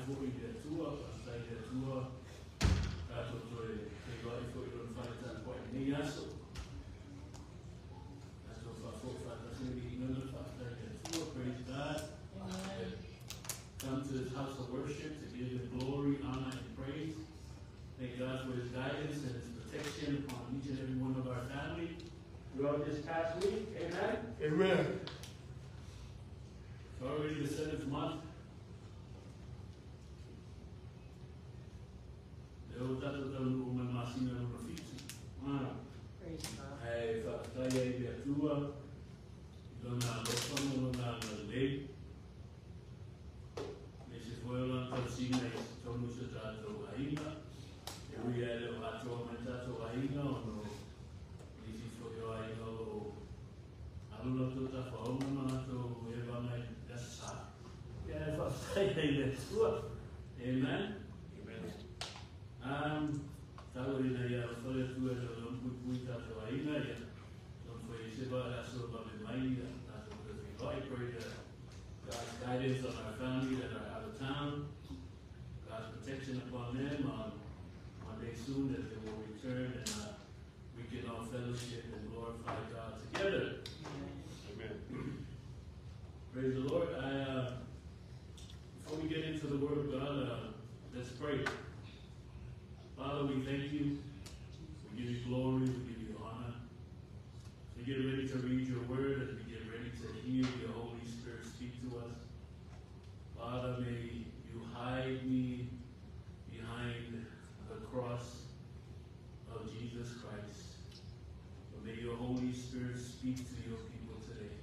for you there too, outside there too. That's what they got for you don't find that point. Niyaso. That's what that's going to be none of that there too. Praise God. Come to this house of worship to give Him glory, honor, and praise. Thank God for His guidance and His protection upon each and every one of our family throughout this past week. Amen. Amen. It's already the 7th month. Praise God. Hey, Amen. Tahu ini ya, soalnya tu ada lampu putih atau aina ya. Lampu ini sebab asal bagi mai ya. Asal bagi mai pray that God's guidance on our family that are out of town, God's protection upon them. One day soon that they will return and we can all fellowship and glorify God together. Amen. Praise the Lord. Before we get into the Word of God, let's pray. Father, we thank you. We give you glory. We give you honor. We get ready to read your word and we get ready to hear your Holy Spirit speak to us. Father, may you hide me behind the cross of Jesus Christ. But may your Holy Spirit speak to your people today.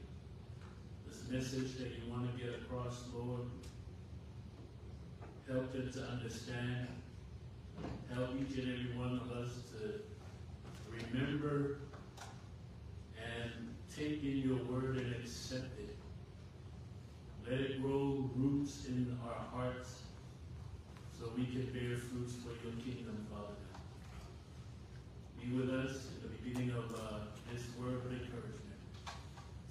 This message that you want to get across, Lord, help them to understand. Help each and every one of us to remember and take in your word and accept it. Let it grow roots in our hearts so we can bear fruits for your kingdom, Father. Be with us in the beginning of this word of encouragement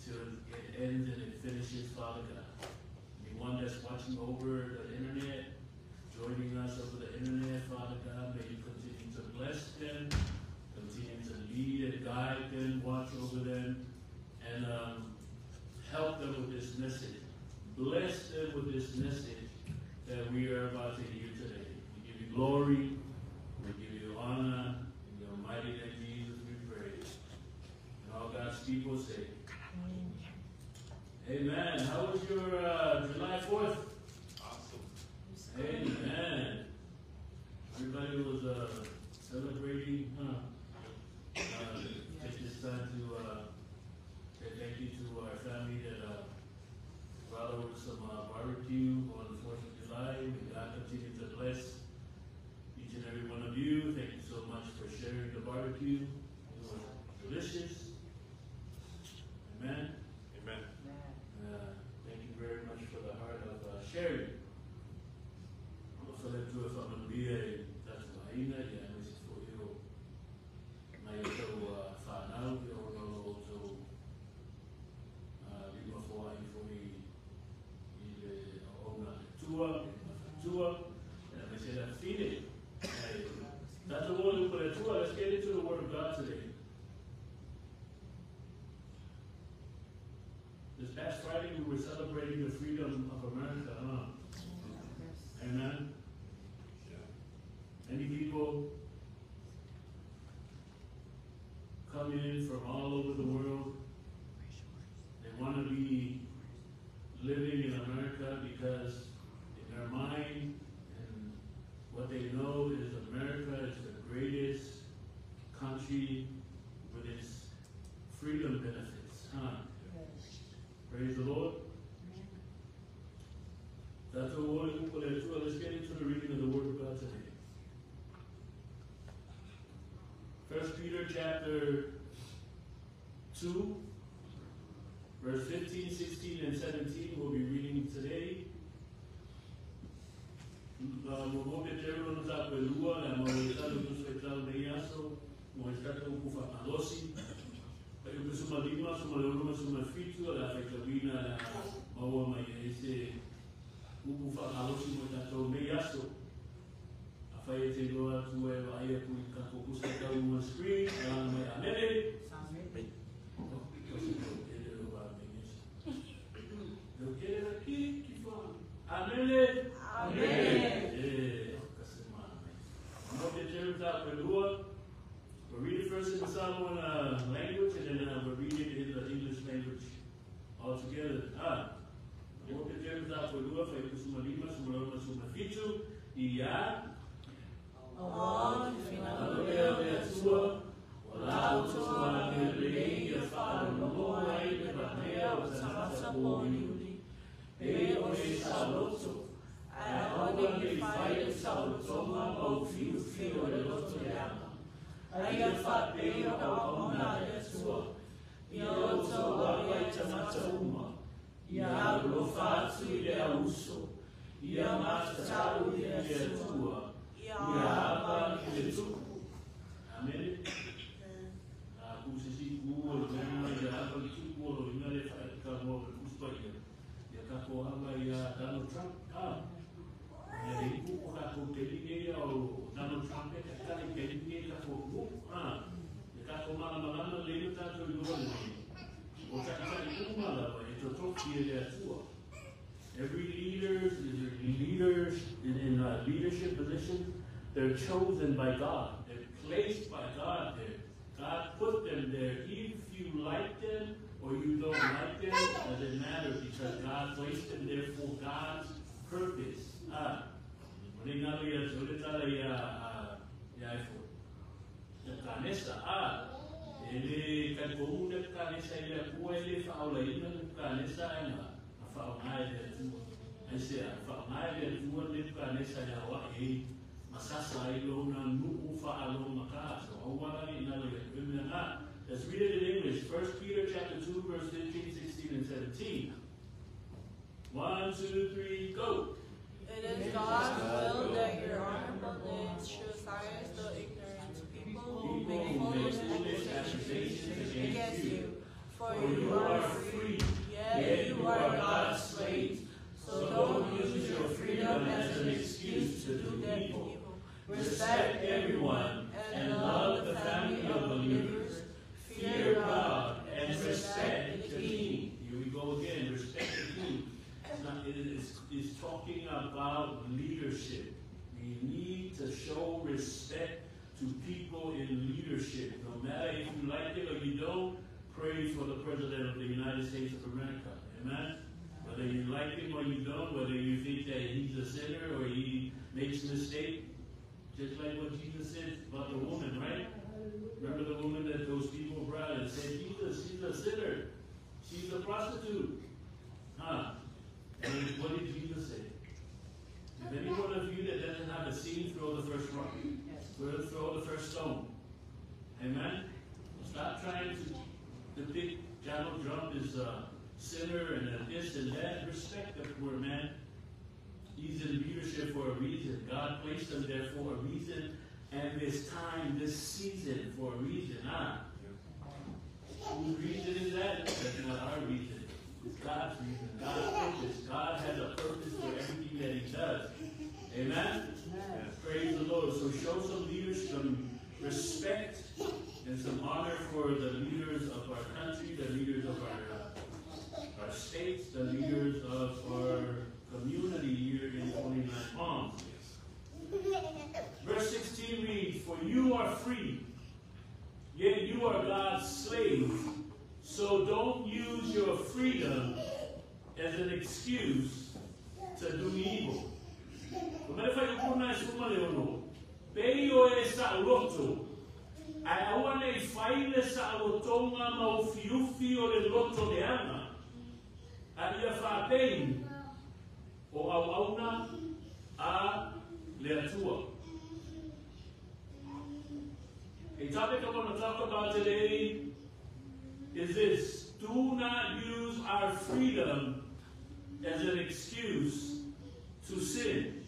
till it ends and it finishes, Father God. Be one that's watching over the internet, joining us over the internet, Father God, may you continue to bless them, continue to lead and guide them, watch over them, and help them with this message. Bless them with this message that we are about to hear today. We give you glory, we give you honor, in your mighty name, Jesus, we pray. And all God's people say, Amen. How was your July 4th? Amen. Everybody was celebrating, Take this time to say thank you to our family that brought over some barbecue on the 4th of July. May God continue to bless each and every one of you. Thank you so much for sharing the barbecue. It was delicious. Amen. Amen. Thank you very much for the heart of sharing. So that tu fa manuia tatu aina ya nisi fo yo mai to fa nau yo no to lima fo ai fo mi ile ona tua and I said I feed it. That's the one who put it to. Let's get into the Word of God today. This past Friday we were celebrating the freedom of America, huh? Amen. Many people come in from all over the world. They want to be living in America because in their mind and what they know is America is the greatest country with its freedom benefits. Huh? Praise the Lord. That's the word. Let's get into the reading of the Word of God today. 1 Peter chapter 2, verse 15, 16, and 17 we'll be reading today. upu whakalosi mo tātou me aso. A whai e te roa tu e wa aia kui ka kukusa tau mua screen, e ana mai amele. Amele. Amele. We'll read it first in the Samoan language, and then we'll read it in the English language all together. Mo te tēru tā koe lua, whai ku suma lima, suma lona, suma fitu, I a Alolea mea tua, o lau tua me rei, ia whaalomoa ai me mea o tanata po iuri. E o e saloto, a aua me whai e salotonga o fiu fiu e loto e ama. Ai a whapea o ona e tua, ia o tau awa i tamata uma. Ia alofa atu I le auso, ia matatau I le tua, ia apa I le tupu. Amen. Kusisi kuo le mena ia apa I tupu o lo ina le whaeka mo le kuspa ia kako ama ia Donald Trump. Ia le iku o kako teline ia o Donald Trump e kakari teline ia kako upu. Ia kako malama le ina tato I loa le mena. O kakari kumala wa every leaders in leadership position, they're chosen by God. They're placed by God there. God put them there. If you like them or you don't like them, it doesn't matter because God placed them there for God's purpose. Ele kankou le kanisa ile kuwa ile faula ile kanisa ina faula ile tu aise faula ile tu le kanisa ya wa masasa ile na nuku faalo makaso au wala ina le na. Let's read it in English. 1 Peter chapter 2 verse 15, 16 and 17. 1, 2, 3, go. It is God's will that your honorable deeds should silence the ignorant people who make foolish accusations against you. For you are free, yet you are God's slaves. So don't use your freedom as an excuse to do evil. Respect everyone and love the family of believers. Fear God and respect the king. Here we go again. Respect the king. It is talking about leadership. We need to show respect to people in leadership. No matter if you like it or you don't, pray for the President of the United States of America. Amen? Whether you like him or you don't, whether you think that he's a sinner or he makes a mistake, just like what Jesus said about the woman, right? Remember the woman that those people brought and said, Jesus, she's a sinner. She's a prostitute. And what did Jesus say? If any one of you that doesn't have a seed, throw the first rock. Throw the first stone. Amen? Stop trying to pick Donald Trump as a sinner and a this and that. Respect the poor man. He's in leadership for a reason. God placed him there for a reason. And this time, this season, for a reason. Whose reason is that? That's not our reason. It's God's reason. God's purpose. God has a purpose for everything that He does. Amen? Praise the Lord. So show some leaders some respect and some honor for the leaders of our country, the leaders of our states, the leaders of our community here in 29 Palms. Verse 16 reads, for you are free, yet you are God's slave. So don't use your freedom as an excuse to do evil. Peio e sa loto. Ai awane faile sa lotonga ma o fiufi o le loto de ana. Ai a fa pein o au auna a le atua. A topic I want to talk about today is this: do not use our freedom as an excuse to sin.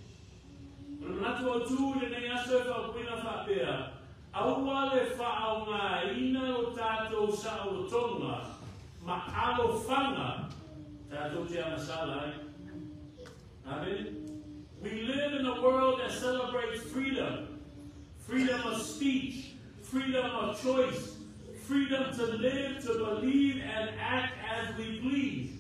Natua tu le nei aso fa pina fa pea. Aua le fa au ngā ina o tātou sa o tonga, ma alo whanga, tātou te amasala ai. Amen. We live in a world that celebrates freedom. Freedom of speech, freedom of choice, freedom to live, to believe, and act as we please.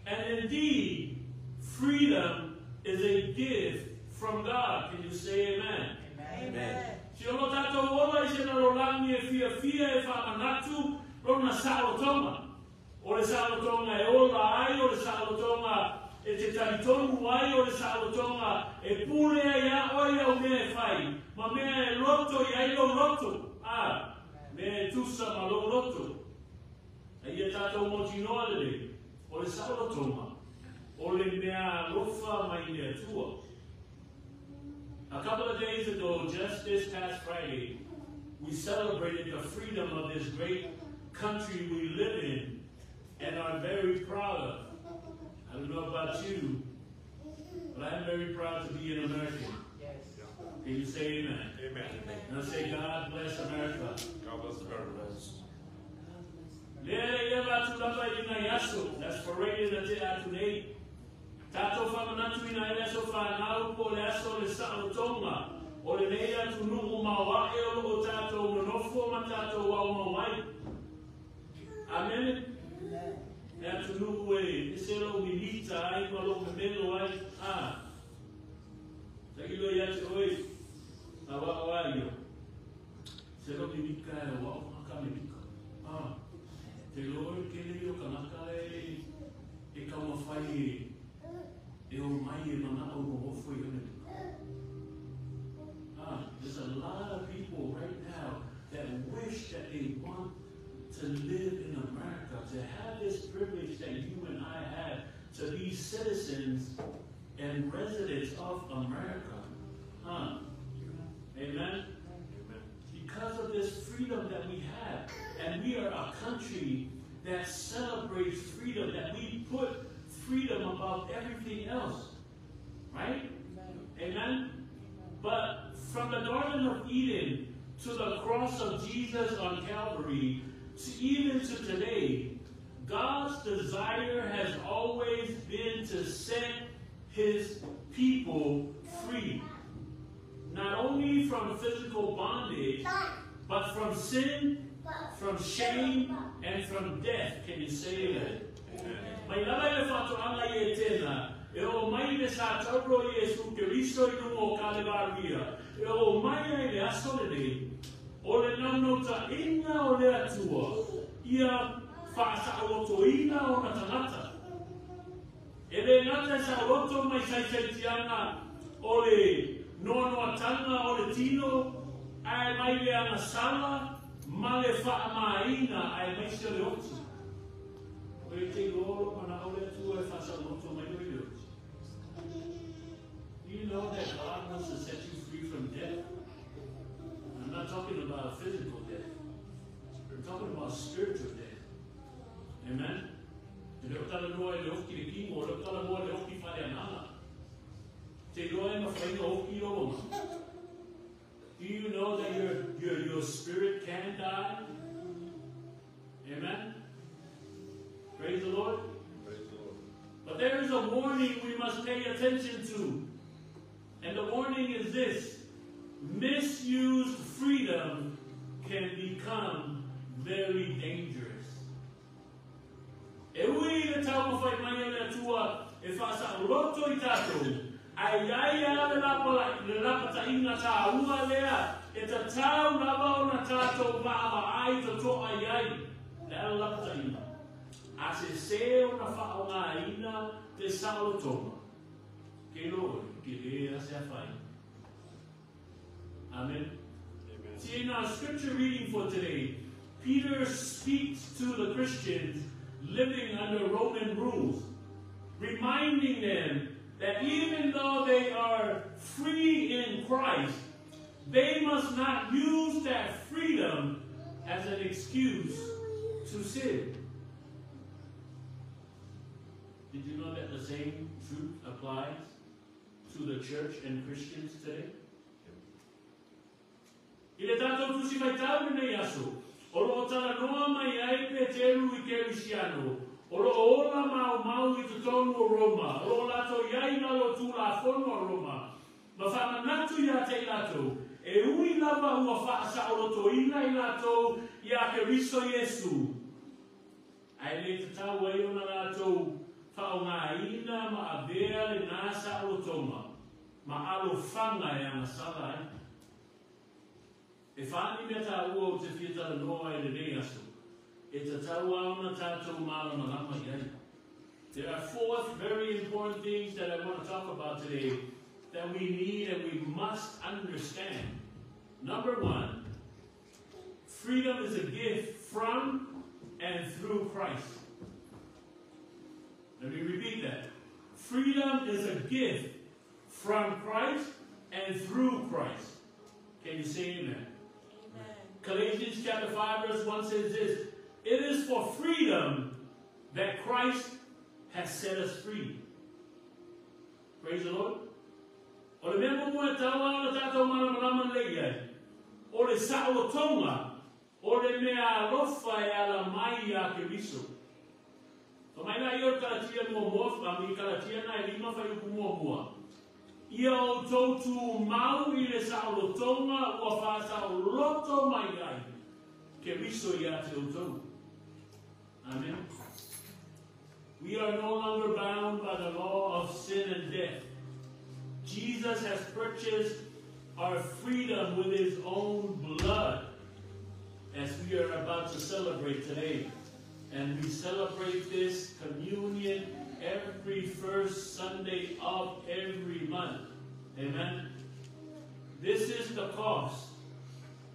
And indeed, freedom is a gift from God. Can you say amen? Amen. Siolo tato wola I na rolangi e fia e whamanatu rona salotonga. O le salotonga e ola ai, o le salotonga e te taritongu ai, o le salotonga e pule ia oia o mea e whai. Ma mea e roto i ai lo roto. Mea e tusa ma lo roto. E ia tato mo tinoa le o le salotonga. O le mea rofa mai mea tua. A couple of days ago, just this past Friday, we celebrated the freedom of this great country we live in and are very proud of. I don't know about you, but I'm very proud to be an American. Yes. Can you say amen? Amen. And I say, God bless America. God bless America. That's paraded at the Tato whamanatu ina ele so whanau po le aso le sa'alotonga. O le neia tunu o mawae o lo o tato nonofo ma tato wau mawai. Amen. Nea tunu e eselo minita ai ma lo memelo ai. Takilo ia te oi. A wao ai yo. Selo minika e wao maka minika. Te loi kele yo kanaka e kaumawhai there's a lot of people right now that wish that they want to live in America, to have this privilege that you and I have, to be citizens and residents of America. Amen? Because of this freedom that we have, and we are a country that celebrates freedom, that we put freedom above everything else. Right? Amen? But from the Garden of Eden to the cross of Jesus on Calvary, to even to today, God's desire has always been to set his people free. Not only from physical bondage, but from sin, from shame, and from death. Can you say that? Mai lava e whatoanga I e tēnā, e o mai le sa tauro I Jesu Kiristo I nungo o Kalevaria, e o mai e le aso le nei, o le nano ta inga o le atua, ia whaasa aloto ina o na tangata. E le ngata sa aloto mai saitianga o le noanoa tanga o le tino, ai mai le ana sala, ma le wha maina ai mai se le otu. Do you know that God wants to set you free from death? I'm not talking about physical death. I'm talking about spiritual death. Amen? Do you know that your spirit can die? Amen? Praise the Lord. Praise the Lord. But there is a warning we must pay attention to. And the warning is this: misused freedom can become very dangerous. E ui le tau mawhai mai le atua e whaasa roto I tātou. Ai le lapa ta inga tā ua lea e ta tau lava o na tātou maama ai to toa ai. Le ala lapa ta inga. A se seo na whaonga ina te sao tonga. Ke loi, ke lea se awhai. Amen. Amen. See, in our scripture reading for today, Peter speaks to the Christians living under Roman rules, reminding them that even though they are free in Christ, they must not use that freedom as an excuse to sin. Did you know that the same truth applies to the church and Christians today? Ile tātou tusi mai tau nei aso. O lo tala noa mai ai pe teru I Kerisiano. Olo ola mau I te tonu o Roma. Olo lato iai lalo tu la fono o Roma. Ma whamanatu ia te lato. E ui lava ua whaasa o loto ina I lato ia ke riso Yesu. Ai le te tau ai ona lato whao ngā ina ma a bea le nasa o toma. Ma alo whanga e ana sala ai. E whaani mea tā ua o te whiatara noa e le nei aso. E te tau aona tātou mālama lama iai. There are 4 very important things that I want to talk about today that we need and we must understand. Number 1, freedom is a gift from and through Christ. Let me repeat that. Freedom is a gift from Christ and through Christ. Can you say amen? Amen. Galatians chapter 5 verse 1 says this. It is for freedom that Christ has set us free. Praise the Lord. O le mea mo e taua o tātou mana leia. O le sao tonga. O le mea alofa e ala mai a ke riso. O mai na ior kalatia mua mua, mi kalatia na e lima whai upu mua mua. Ia o tautu mau I le sao tonga ua whasa o loto mai ai. Ke riso ia te o tau. Amen. We are no longer bound by the law of sin and death. Jesus has purchased our freedom with His own blood, as we are about to celebrate today. And we celebrate this communion every first Sunday of every month. Amen. This is the cost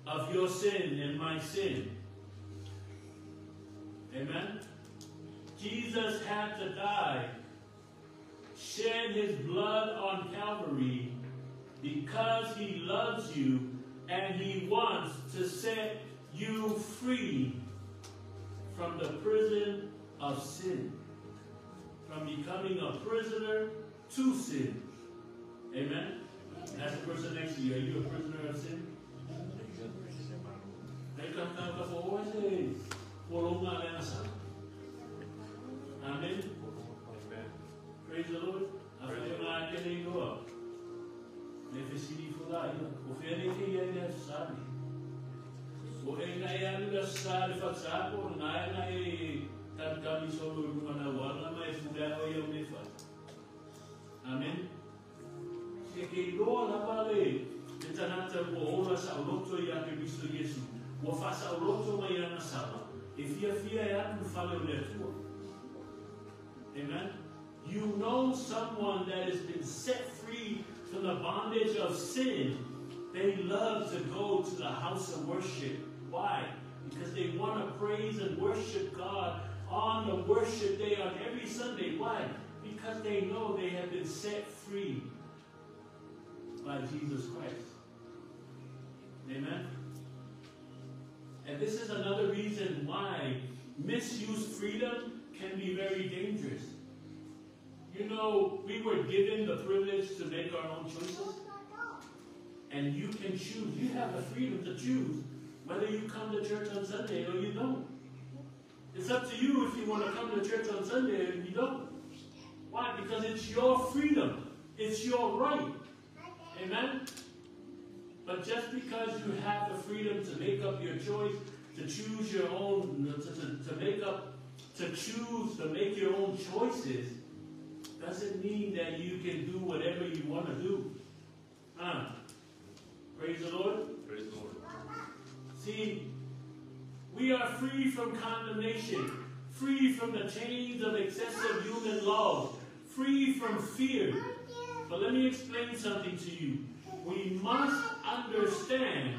of your sin and my sin. Amen. Jesus had to die, shed His blood on Calvary because He loves you and He wants to set you free from the prison of sin, from becoming a prisoner to sin. Amen. That's the person next to you. Are you a prisoner of sin? Amen. Praise the Lord. Amen. Ke loa la pale te tanata o ora sa loto ia ke Kristo Yesu. Wa fasa loto mai ana sala. E fia e atu fale o le tua. Amen. You know someone that has been set free from the bondage of sin. They love to go to the house of worship. Why? Because they want to praise and worship God on the worship day on every Sunday. Why? Because they know they have been set free by Jesus Christ. Amen. And this is another reason why misused freedom can be very dangerous. You know, we were given the privilege to make our own choices. And you can choose. You have the freedom to choose whether you come to church on Sunday or you don't. It's up to you if you want to come to church on Sunday or you don't. Why? Because it's your freedom. It's your right. Amen? But just because you have the freedom to make up your choice, to choose your own, to choose to make your own choices, doesn't mean that you can do whatever you want to do. Praise the Lord. Praise the Lord. See, we are free from condemnation, free from the chains of excessive human laws, free from fear. But let me explain something to you. We must understand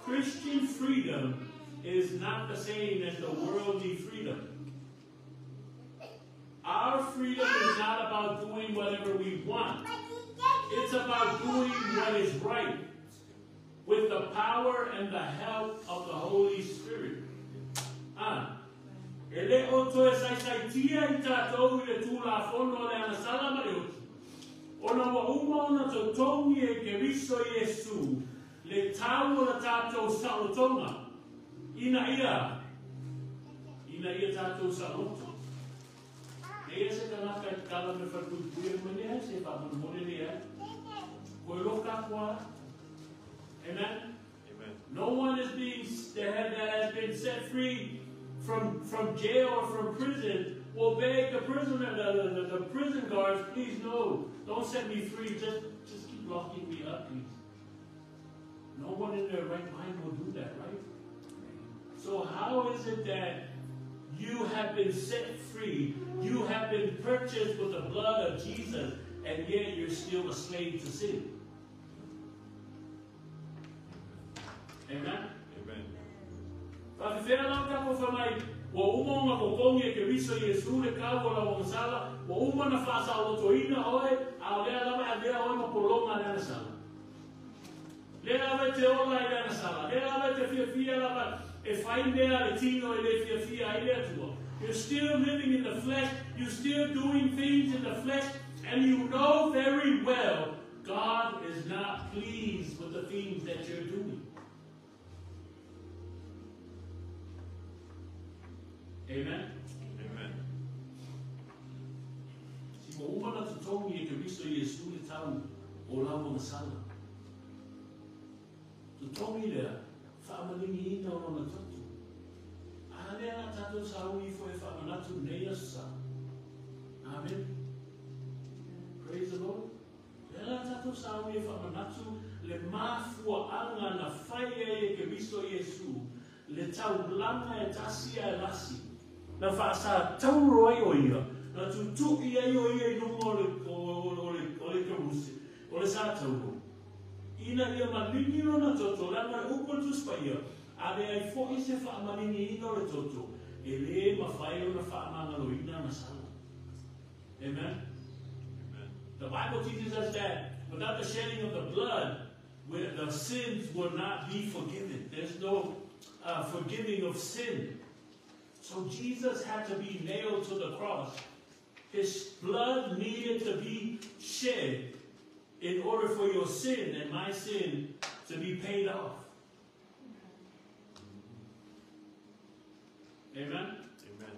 Christian freedom is not the same as the worldly freedom. Our freedom is not about doing whatever we want. It's about doing what is right with the power and the help of the Holy Spirit. Ele oto e saisaitia I tātou I le tūla whono le ana salama le otu. Ona wa uma ona to tongi e ke riso Yesu le tau o la tātou saotonga. Ina ia tātou saotonga. Ea se kanaka kala me whatupuia manea, se whamunamone lea. Koe loka kwa. Amen? Amen. No one is being that has been set free from jail or from prison will beg the prisoner, the prison guards, please no, don't set me free, just keep locking me up, please. No one in their right mind will do that, right? So how is it that you have been set free, you have been purchased with the blood of Jesus, and yet you're still a slave to sin? Amen? Amen. Whakawhera lau kako whamai, wa uma nga kokongi e ke riso Yesu le kawo la wang sala, wa uma na whasa o toina oe, a lea lawa a lea oe mapolonga lea sala. Lea lawa te ola i lea sala, lea lawa te fia lawa e whai mea le tino e le fia i lea tua. You're still living in the flesh, you're still doing things in the flesh, and you know very well God is not pleased with the things that you're doing. Amen? Amen. Si mo umana tutongi e ke Kristo Yesu le tau o lau mga sala. Tutongi lea, whaamalingi ina o na tatu. Ane ana tatu sa ui fo e whaamanatu nei asa. Amen? Praise the Lord. Lea tatu sa ui e whaamanatu le mafua anga na whaia e ke Kristo Yesu le tau langa e tasia e lasi. Na whaasa tauro ai o ia, na tutuki ai o ia I nunga o le karusi, o le sa tauro. Ina ia malingi no na toto, langa upo tu spaia, ade ai fo I se wha malingi ina o le toto, e le mawhai o na wha mangalo ina na sala. Amen? Amen. The Bible teaches us that without the shedding of the blood, the sins will not be forgiven. There's no forgiving of sin. So Jesus had to be nailed to the cross. His blood needed to be shed in order for your sin and my sin to be paid off. Amen? Amen.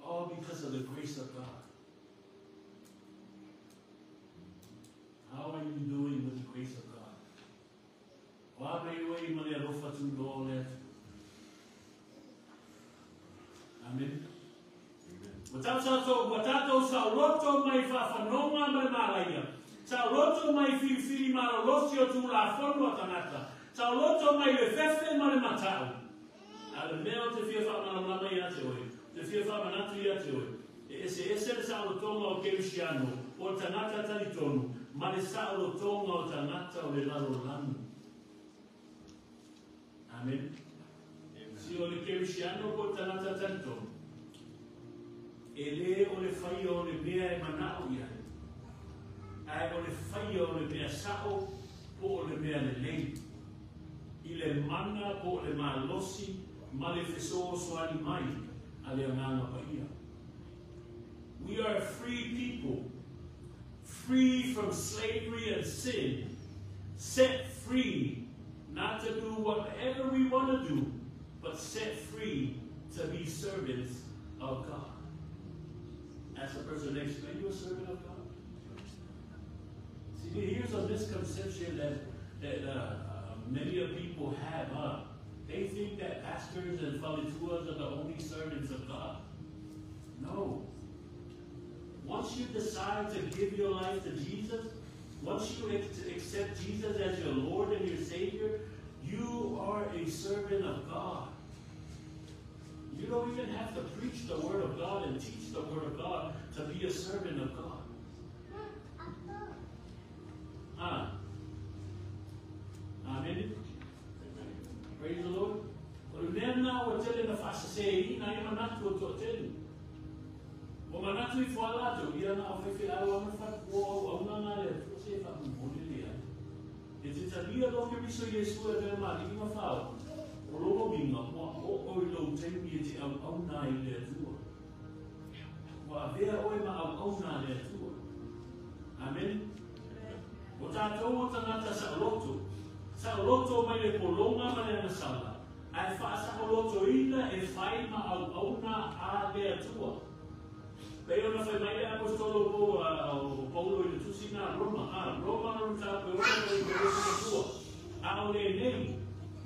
All because of the grace of God. How are you doing with the grace of God? Amen. Watato sa roto mai whawhanonga mai maraia. Sa roto mai whiwhiri mara rosio tu la whonua tanata. Sa roto mai le whewhe mare matau. A le mea te whia whamanamama I ate oe. Te whia whamanatu I ate oe. E ese le sa rotonga o Kerusiano. O tanata talitonu. Ma le sa rotonga o tanata o le laro lanu. Amen. Si o le Kerusiano o tanata talitonu. Ele o le whaia o le mea e manao I ai. Ai o le whaia o le mea sao po o le mea le lei. I le mana po o le malosi ma le wheso soani mai a le anganga paia. We are free people, free from slavery and sin, set free not to do whatever we want to do, but set free to be servants of God. As a person next to you, a servant of God. See, here's a misconception that many of people have. They think that pastors and falituas are the only servants of God. No. Once you decide to give your life to Jesus, once you accept Jesus as your Lord and your Savior, you are a servant of God. You don't even have to preach the Word of God and teach the Word of God to be a servant of God. Amen. Praise the Lord. Now we're telling the fast say, "I am not going to tell you." Well, I'm not going to follow you. You're not going to follow me. I'm not going to say, "I'm going to do it." It's a real long episode. Yes, we're going to make a foul. Rolling up, or low, take me to our own night there too. Well, there are our own night there too. Amen. What I told Tanata Saloto. Saloto may le polonga manana sala. I fast a loto ina e faima au auna a there too. Pero na fai mai apostolo po Paulo i tusi na Roma. Roma no sa pe o i tua. Ao le nei.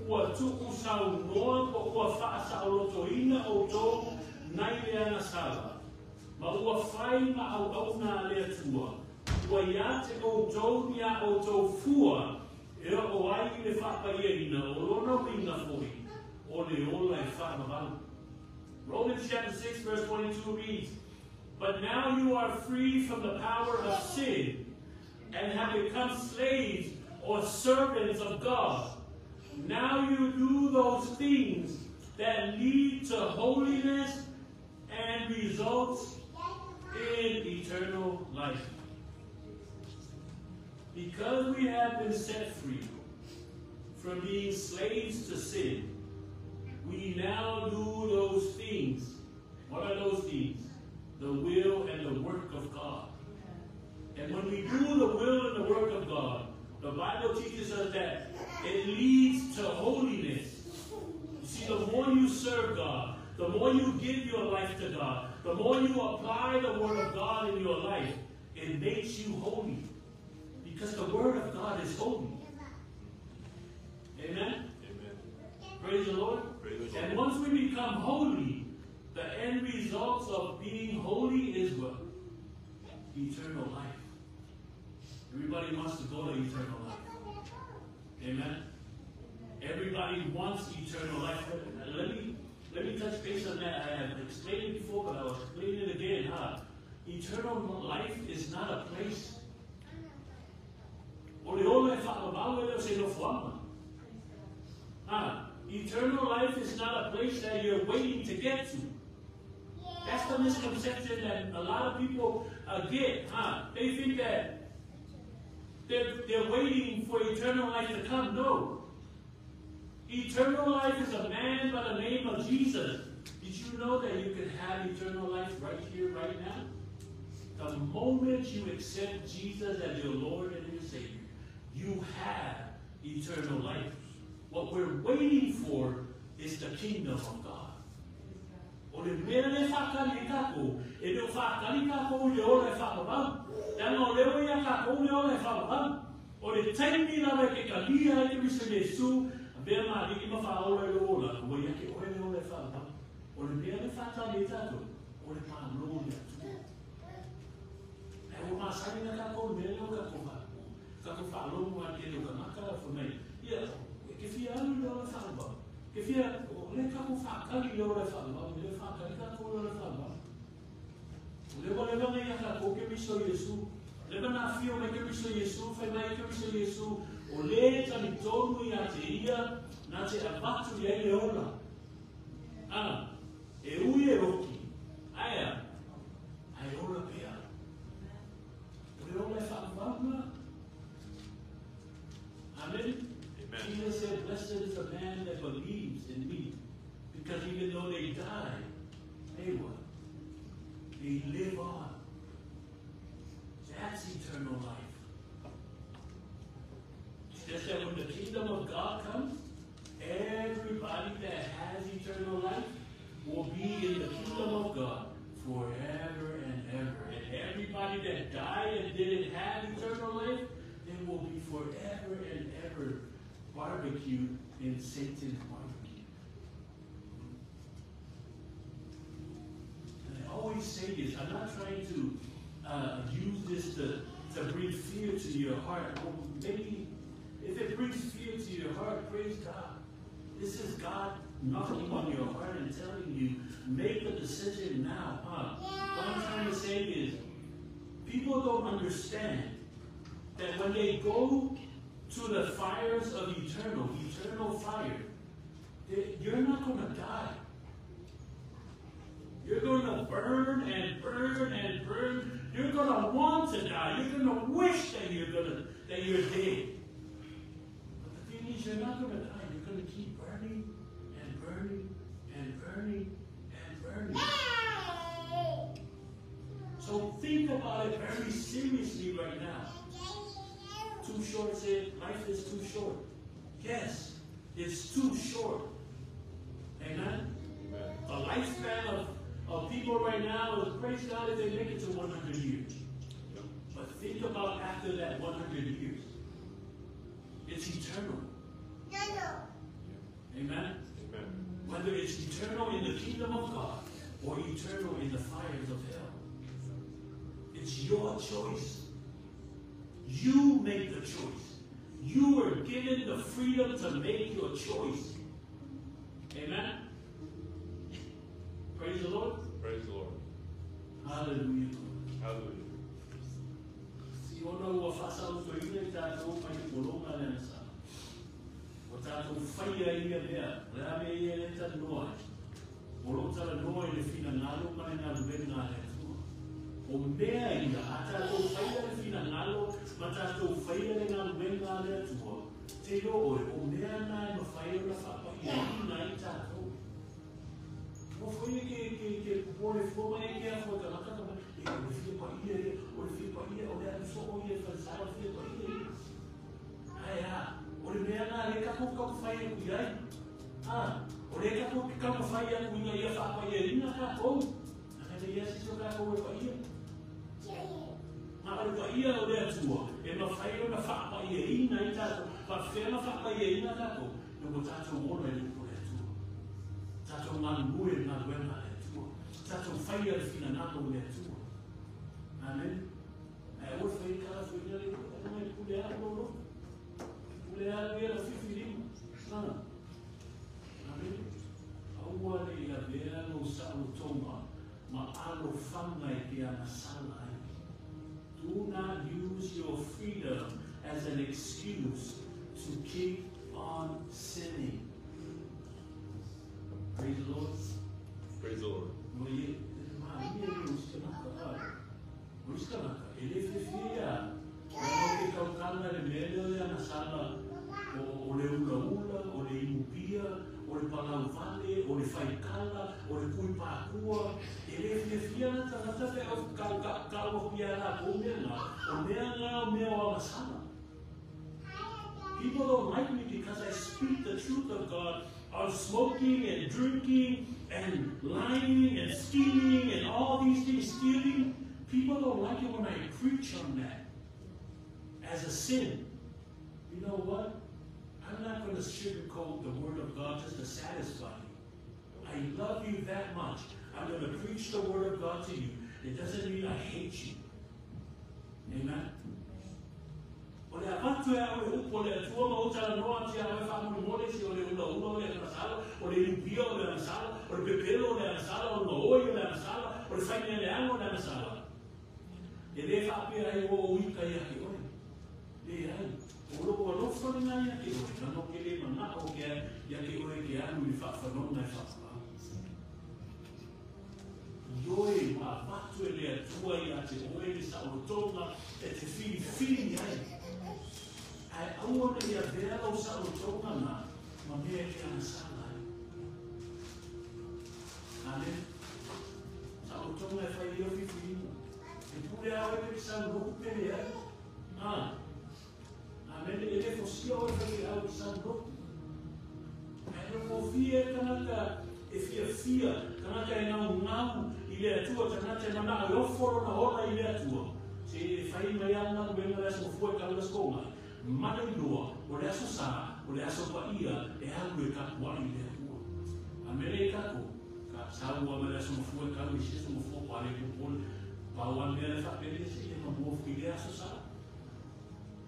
Ua tuku sau noa po ua faa sau lotoina o tō nai lea na sala. Ma ua fai ma au na lea tua. Ua ia te o tō nia o tō fua. E o ai le faa ina o lona winga foi. O le ola e faa mawalu. Romans chapter 6 verse 22 reads, "But now you are free from the power of sin and have become slaves or servants of God. Now you do those things that lead to holiness and results in eternal life." Because we have been set free from being slaves to sin, we now do those things. What are those things? The will and the work of God. And when we do the will and the work of God, the Bible teaches us that it leads to holiness. You see, the more you serve God, the more you give your life to God, the more you apply the Word of God in your life, it makes you holy. Because the Word of God is holy. Amen? Amen. Praise the Lord. Praise the Lord. And once we become holy, the end result of being holy is what? Eternal life. Everybody wants to go to eternal life. Amen? Everybody wants eternal life. Let me touch base on that. I have explained it before, but I'll explain it again. Eternal life is not a place. Eternal life is not a place that you're waiting to get to. That's the misconception that a lot of people get. They think that they're waiting for eternal life to come. No. Eternal life is a man by the name of Jesus. Did you know that you can have eternal life right here, right now? The moment you accept Jesus as your Lord and your Savior, you have eternal life. What we're waiting for is the kingdom of God. Amen. Jesus said, "Blessed is the man that believes in me, because even though they die, they what? They live on." That's eternal life. Just that when the kingdom of God comes, everybody that has eternal life will be in the kingdom of God forever and ever. And everybody that died and didn't have eternal life, they will be forever and ever barbecued in Satan's barbecue. And I always say this, I'm not trying to use this to bring fear to your heart. Well, maybe if it brings fear to your heart, praise God. This is God knocking on your heart and telling you, make a decision now. What I'm trying to say is, people don't understand that when they go to the fires of eternal fire, you're not going to die. You're going to burn and burn and burn. You're going to want to die. You're going to wish that you're dead. But the thing is, you're not going to die. You're going to keep burning and burning and burning and burning. So think about it very seriously right now. Too short, said life is too short. Yes, it's too short. Amen? The lifespan of people right now, praise God if they make it to 100 years. But think about after that 100 years. It's eternal. Amen? Amen. Whether it's eternal in the kingdom of God or eternal in the fires of hell. It's your choice. You make the choice. You are given the freedom to make your choice. Amen? Praise the Lord. Praise the Lord. Hallelujah. Hallelujah. Si ono ua whasau to ina I tātou mai kolonga lena sa. O tātou whaia ia mea, rame ia le ta noa. O lo tala noa i le whina ngalo mai ngā luenga le tua. O mea ia, a tātou whaia le whina ngalo, ma tātou whaia le ngā luenga le tua. Te roe, o mea nā e ma whaia la whapa ia ina I tātou. O whaia ke pupore fuma e kia fo ka makata ma, e o le whia pa ia e, o le whia pa ia, o le anu so o ia whansara whia pa ia e. Ai a, o le mea nā le kako kako whaia kui ai. O le kako kako whaia kui ia ia whapa ia ina kako. Naka te ia siso kako e pa ia. Ma o le pa ia o le atua, e ma whaia na whapa ia ina I tātou, pa whena whapa ia ina kako, e mo tātou ono e lupo le atua. Tātou ngānu mue ngā luenga le atua. Tātou whaia le whina ngāko le atua. Amen. E o whai kara whina le kua e pule a loro. Pule a le la whiwhirimu. Amen. Aua le ia vea no sa'o tonga ma alo whanga e te ana sala ai. Do not use your freedom as an excuse to keep on sinning. Praise the Lord. Praise the Lord. No ye, ma ye uskanaka. Uskanaka. Ele fefia. O ke kaukana le mele le ana sala o le ula, o le imupia, o le palauvale, o le whaikala, o le kuipakua. Ele fefia na tanata le au kaua pia na kōmea o mea ngā o mea o amasana. People don't like me because I speak the truth of God of smoking and drinking and lying and stealing and all these things, stealing. People don't like it when I preach on that as a sin. You know what? I'm not going to sugarcoat the word of God just to satisfy you. I love you that much. I'm going to preach the word of God to you. It doesn't mean I hate you. Amen? O le apatu e au e upo le atua ma utala noa tia au e whamuri mole si o le ula ula o le anasala, o le lupia o le anasala, o le pepelo o le anasala, o le maoi o le anasala, o le whainea le ango o le anasala. E le whapea ai o uika i ake oi. Le ai. O loko a lofa ni ngai ake oi. Nano ke le mana o ke i ake oi ke anu I whawhanong nai whawha. Ioe ma watu e le atua I ate oe ni sa o tonga e te whiri ai. Ai aua ne ia vea o sa o tonga na ma mea ke ana sala ai. Amen. Sa o tonga e whai io whiwhiri mo. E pule au e pe sa roku pere ai. Amen. E le fosia o e whai au sa roku. Ai no mo fia e kanaka e fia. Kanaka e ngau I le atua kanaka e mana o oforo na ora I le atua. Se e whai mai ana o benga leso fue kaula skonga. Mana I loa, o le aso sa, o le aso pa ia, e halu e kapua I le atua. A mele e kako, ka saua me le aso mafua e kalu I sesu mafua pa le kupon, pa wan mea le whapere se e mamuofu I le aso sa.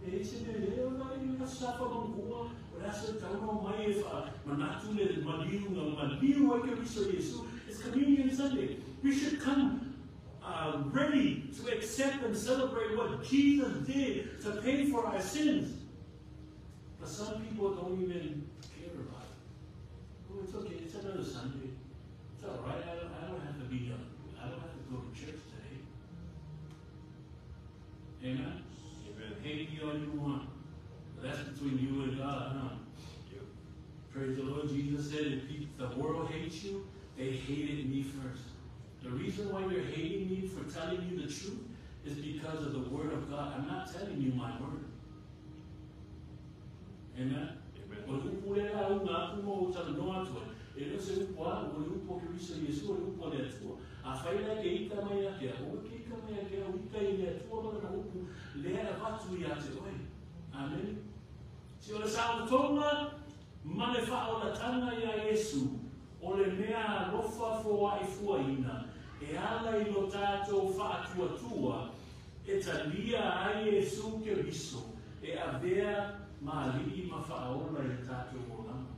E se me leo na I aso sa pa mamkua, o le aso e tauna o mai e wha, manatu le maliu e ke riso Yesu. It's Communion Sunday. We should come ready to accept and celebrate what Jesus did to pay for our sins. But some people don't even care about it. Oh, it's okay. It's another Sunday. It's all right. I don't have to be I don't have to go to church today. Amen? Amen. Hate me all you want. But that's between you and God, huh? Yep. Praise the Lord. Jesus said, if the world hates you, they hated me first. The reason why you're hating me for telling you the truth is because of the word of God. I'm not telling you my word. Amen? Amen. e no se upo a, o le upo ke wisa Yesu, o le upo le atua. A whaila ke ika mai a kea, o ke ika mai a kea, o ika i le atua mana na upu, lea watu i a te oi. Amen. Si o le sao tonga, ma le wha o la tanga i a Yesu, o le mea rofa fo ai fua ina, e ala i lo tātou wha atua tua, e talia ai Yesu ke riso, e a vea ma li ma wha aola i tātou o lama.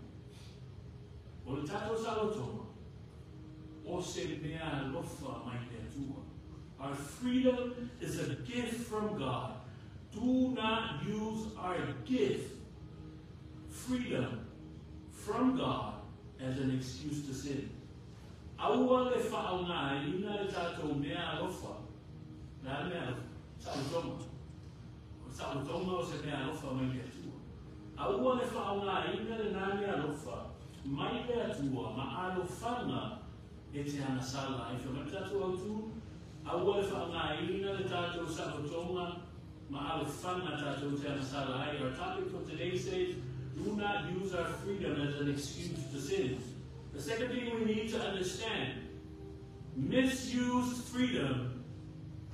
O le tātou sao tonga, o se mea lofa mai le atua. Our freedom is a gift from God. Do not use our gift, freedom from God, as an excuse to sin. Aua le whaonga ina le tātou mea lofa. Nā mea lofa. Sao tonga. O sao tonga o se mea lofa mai le atua. Aua le whaonga ina le nā mea lofa. Mai le atua, ma alofanga e te ana sala. I whamai tātou au tū. Aua le whaonga ina le tātou sao tonga, ma alofanga tātou te ana sala. Our topic for today says, do not use our freedom as an excuse to sin. The second thing we need to understand, misused freedom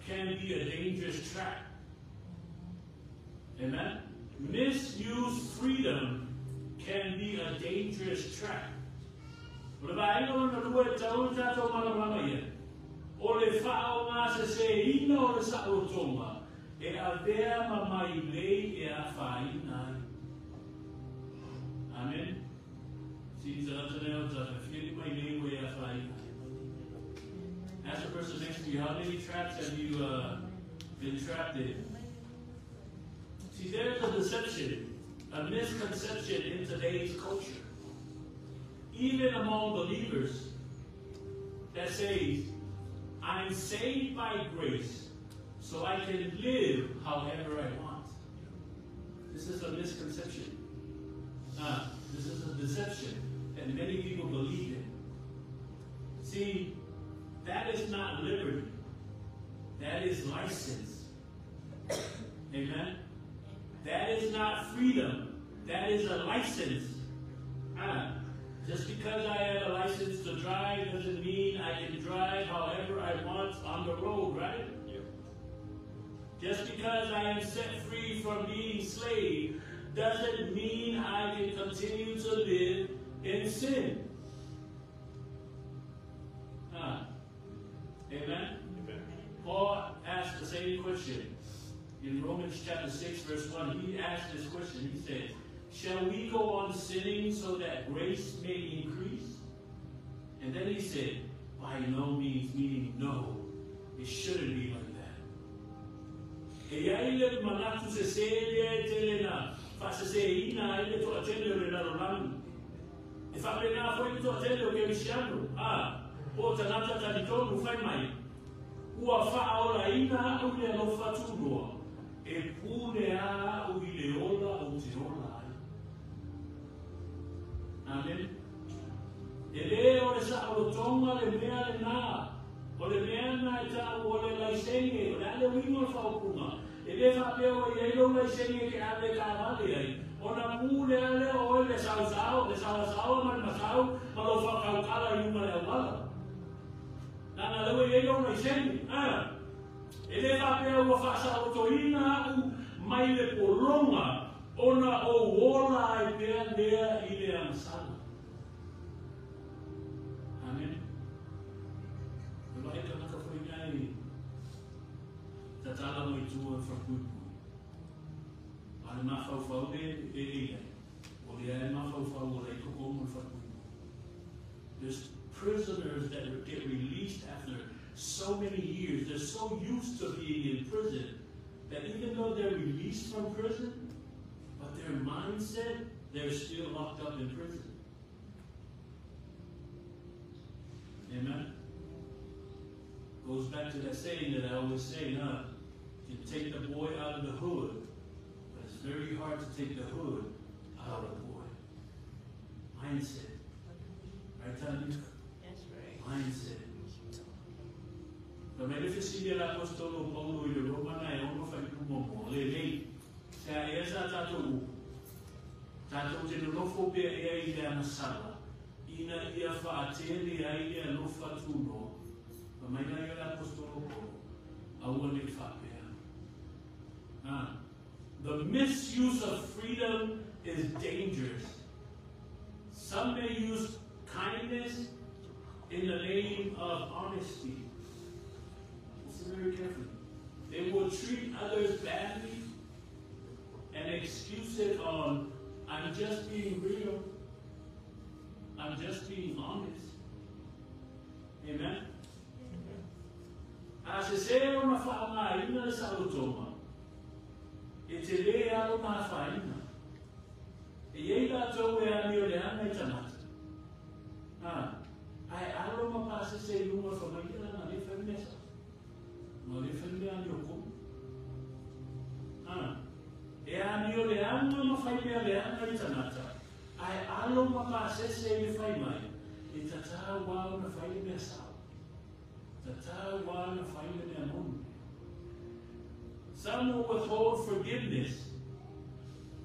can be a dangerous trap. Amen? Misused freedom can be a dangerous trap. O le vaenga na lua e tau tātou malamama ia. O le whao ngā se ina o le sao tonga, e a vea ma mai lei e a whaina. Amen. See, ask the person next to you, how many traps have you been trapped in? See, there's a deception, a misconception in today's culture, even among believers, that says, I'm saved by grace, so I can live however I want. This is a misconception. This is a deception that many people believe in. See, that is not liberty. That is license. Amen? That is not freedom. That is a license. Just because I have a license to drive doesn't mean I can drive however I want on the road, right? Yep. Just because I am set free from being slave doesn't mean I can continue to live in sin. Amen? Amen? Paul asked the same question. In Romans chapter 6, verse 1, he asked this question. He said, shall we go on sinning so that grace may increase? And then he said, by no means, meaning no, it shouldn't be like that. E aile manatu se selia telena, fa se se ina aile to atende o le narolangu. E fa pena foi to atende o ke misiano. O tanata tanitonu fai mai. Ua fa ora ina au le no fatu noa. E pune a u ile ola o te ola. Amen. E le o le sa o tonga le mea le nā. O le mea na e ta o le laisenge. O le ale wingo fa o kunga. E le fa peo i eilo laisenge ke ale ka vale ai. O na mu le ale o le sausao. Le sausao ma le masao. Ma lo fa kaukala i uma le awala. Nana lewe i eilo laisenge. E le fa peo o fa sa o toina u mai le polonga. Ona o wola I pea lea I le amasala. Amen. E mai ka naka fwoi ngai tatala mo I tua whakuipui. Ale mawhauwhau le e o le ae mawhauwhau o le koko mo whakuipui. There's prisoners that get released after so many years. They're so used to being in prison that even though they're released from prison, but their mindset, they're still locked up in prison. Amen? Goes back to that saying that I always say, you take the boy out of the hood, but it's very hard to take the hood out of the boy. Mindset. Right, Tanya? That's right. Mindset. La beneficia l'Apostolo Paolo in Roma e uno fa il primo le lei. Se è stato tato te non fo per e le amasala. ina ia whaatele ai ia lofa tūno, pa mai nai ala apostolo ko, aua ne whapea. The misuse of freedom is dangerous. Some may use kindness in the name of honesty. Listen very carefully. They will treat others badly and excuse it on, I'm just being real. I'm just being honest. Amen? A se se o na whaamaina le sa utoma. E te le alo ma whaina. E iei la tau e ani o le ana I tanata. Ai alo ma pase se lunga whamaila na le whainesa. Ma le whainea ni o kumu. E ani o le ana ma whainea le ana I tanata. Ai alo ma pase se le whaimai. E tata wao na whainea sao. Tata wao na whainea monu. Some will withhold forgiveness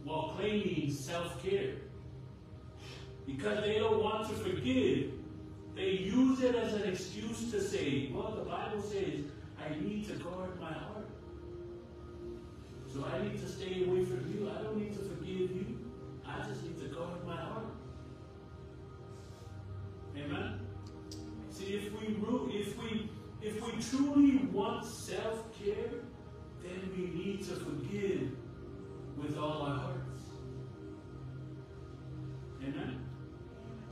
while claiming self-care. Because they don't want to forgive, they use it as an excuse to say, well, the Bible says, I need to guard my heart. So I need to stay away from you. I don't need to forgive you. I just need to guard my heart. Amen? See, if we truly want self-care, then we need to forgive with all our hearts. Amen?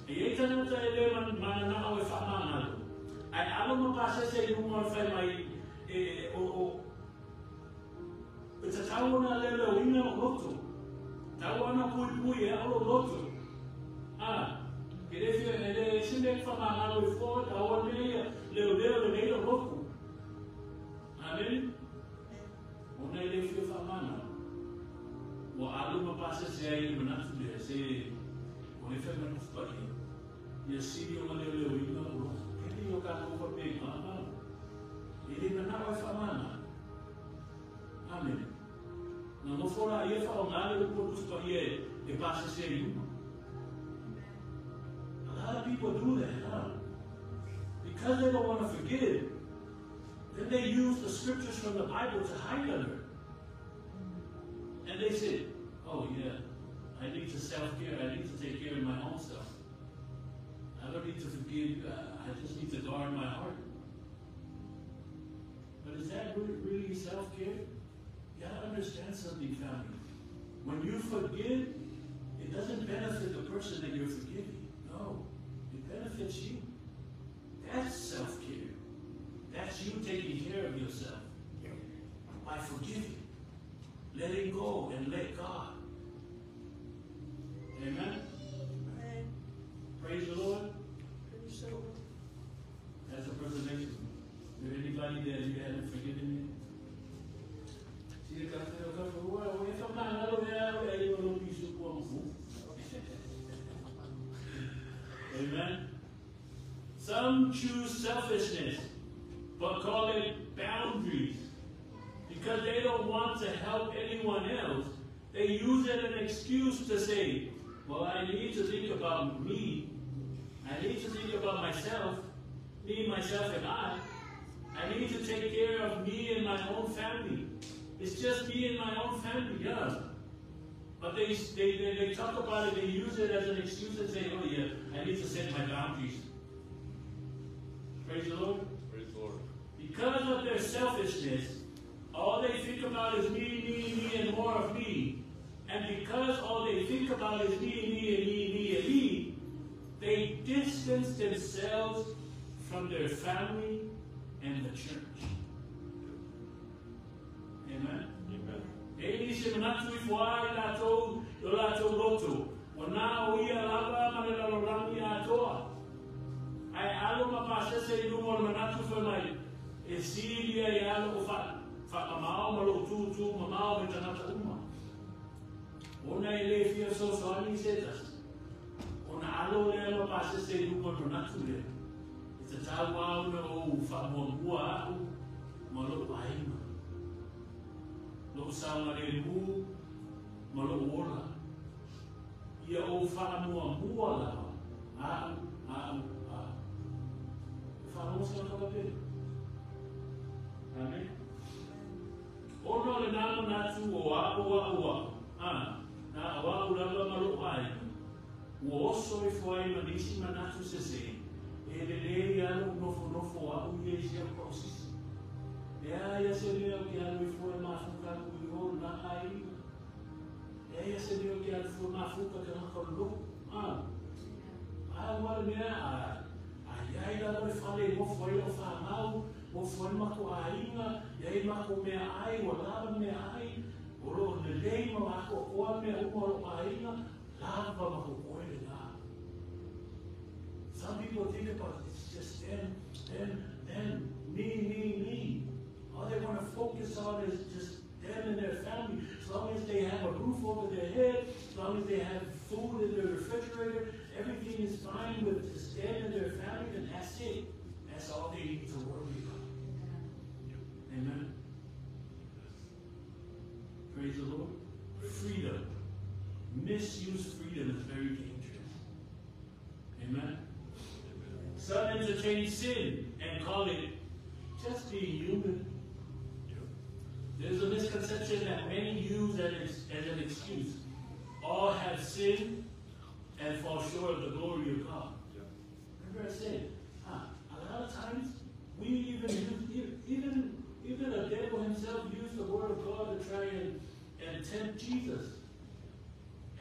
E ei tanata e le mana na o e whamanalo. Ai alo ma pase se lunga o whai mai e ta tau na le leo ina o loto. Tau ana pui e alo loto. Ke le fia e le sinde whamanalo I fo, tau ana leo le nei o loto. Amen? Ona I le fia whamana. O alo ma pase se ai manatu le se o e whai manatu paki. Ia siri o mane leo ina o loto. Keri o kāna upa pe kāna. E le mana o e whamana. Amen. Na no fora ia whao ngāre upo tuspa ia e pase se ai uma. A lot of people do that, because they don't want to forgive. Then they use the scriptures from the Bible to hide under. And they say, oh yeah, I need to self-care. I need to take care of my own self. I don't need to forgive. I just need to guard my heart. But is that really self-care? You got to understand something, family. When you forgive, it doesn't benefit the person that you're forgiving. No, it benefits you. That's self-care. That's you taking care of yourself by forgiving, letting go, and let God. Amen? Amen. Praise the Lord. Praise the Lord. That's a preservation. Is there anybody that you haven't forgiven yet? Amen? Some choose selfishness, but call it boundaries. Because they don't want to help anyone else, they use it as an excuse to say, well, I need to think about me. I need to think about myself, me, myself, and I. I need to take care of me and my own family. It's just me and my own family, yeah. But they talk about it, they use it as an excuse and say, oh yeah, I need to set my boundaries. Praise the Lord. Praise the Lord. Because of their selfishness, all they think about is me, and more of me. And because all they think about is me, they distance themselves from their family and the church. Amen? Amen. Ele se manatu I fuai latou loto. Wana o ia lava manela lorami atoa. Ai alo ma pase se ilumo manatu foi mai. E siria e alo o fa mamao malo tu mamao me tanata uma. Ona ele fia so ani setas. Ona alo le ma pase se ilumo manatu le. It's a tawa o fa moa o malo paima. Lo samarelu malo ola. Ia o fa mua la. Falamos sa kapatid. Amen. Ono le nalo natu o awa. Na awa ulala maluai. O oso e foi manisi manatu sese. Ele le yalo nofo au ye sia kosis. Ya se leo que algo e foi mafuka ku na ai. Ya se leo que algo foi mafuka que na kolu. Agora né ai da noi fale mo foi o famau mo foi mako ainga e aí mako me ai o lava me ai o ro le lei mo mako o me o ainga lava mako o le la. Some people think about it's just them, me. All they want to focus on is just them and their family. As long as they have a roof over their head, as long as they have food in their refrigerator, everything is fine with just them and their family, and that's it. That's all they need to worry about. Amen. Praise the Lord. Freedom. Misuse freedom is very dangerous. Amen. Some entertain sin and call it just being human. There's a misconception that many use as an excuse. All have sinned and fall short of the glory of God. Remember I said, a lot of times we even the devil himself used the word of God to try and tempt Jesus.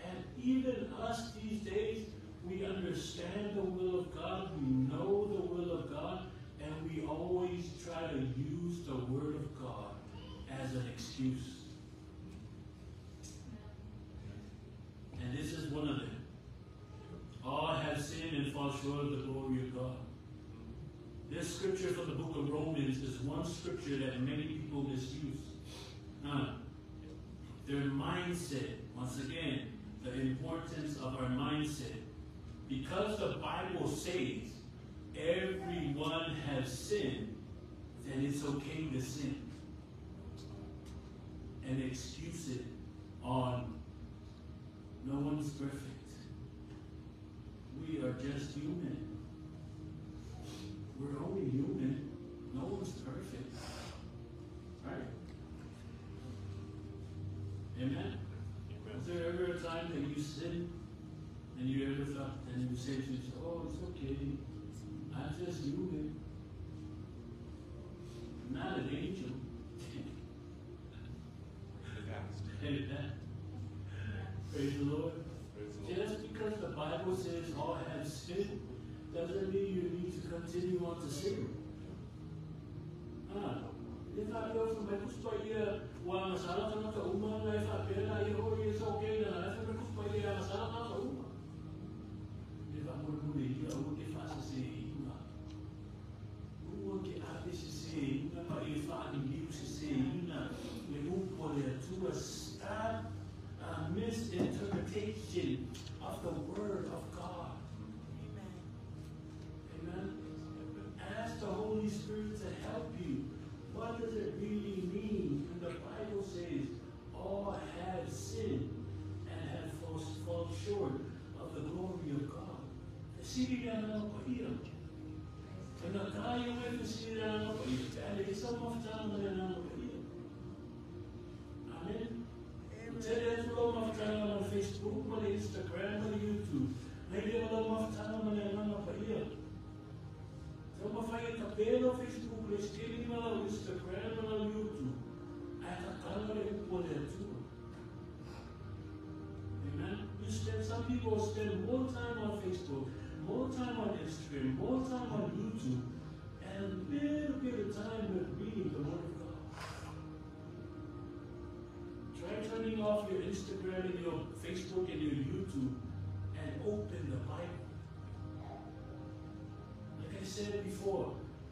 And even us these days, we understand the will of God, we know the will of God, and we always try to use the word of God as an excuse. And this is one of them. All have sinned and fall short of the glory of God. This scripture from the book of Romans is one scripture that many people misuse. Their mindset, once again, the importance of our mindset. Because the Bible says everyone has sinned, then it's okay to sin. And excuse it on no one's perfect. We are just human. We're only human. No one's perfect. Right? Amen? Is there ever a time that you sin and you ever thought and you say to yourself, oh, it's okay. I'm just human. I'm not an angel. Amen. Praise the Lord. Just because the Bible says all have sinned doesn't mean you need to continue on to sin. If I go from my kuspaya, wa masala ka ka uma na if I pera yo is okay na if I kuspaya masala ka uma. If I would do it, I would if I say uma. Who would get happy to say uma, but if I need to say uma, we move for there to a start a misinterpretation of the word of God. Amen. Ask the Holy Spirit to help you. What does it really mean when the Bible says all have sinned and have fallen short of the glory of God? Amen. There's a lot of time on Facebook, on Instagram, on YouTube. Maybe a lot of time on here. So if I get a pair of Facebook, let's get him on Instagram and on YouTube. I can tell you what they do. Amen. Some people spend more time on Facebook, more time on Instagram, more time on YouTube, and a little bit of time with reading the Word of God. Try turning off your Instagram and your Facebook and your YouTube and open the Bible. Like I said before,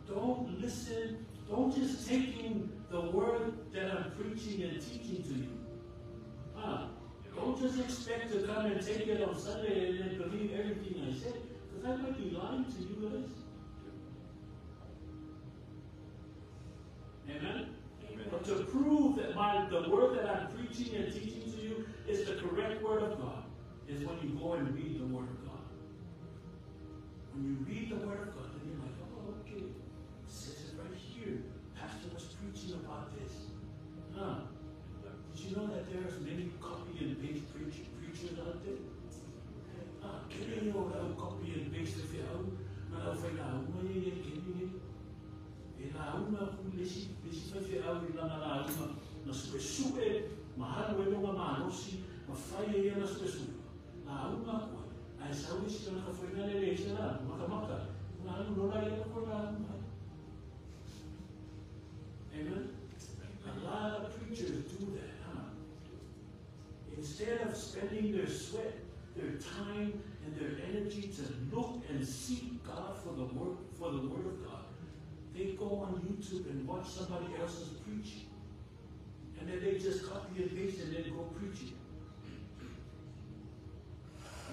don't listen, don't just take in the word that I'm preaching and teaching to you. Don't just expect to come and take it on Sunday and then believe everything I said, because I might be lying to you guys. Amen? But to prove that the word that I'm preaching and teaching to you is the correct word of God, is when you go and read the word of God. when you read the Word of God, then you're like, oh, okay, it says it right here. Pastor was preaching about this. Did you know that there's many copy and paste preachers out there? Can you copy and paste if you have? Amen? A lot of preachers do that, Instead of spending their sweat, their time, and their energy to look and seek God for the Word of God, they go on YouTube and watch somebody else's preaching. And then they just copy and paste and then go preaching.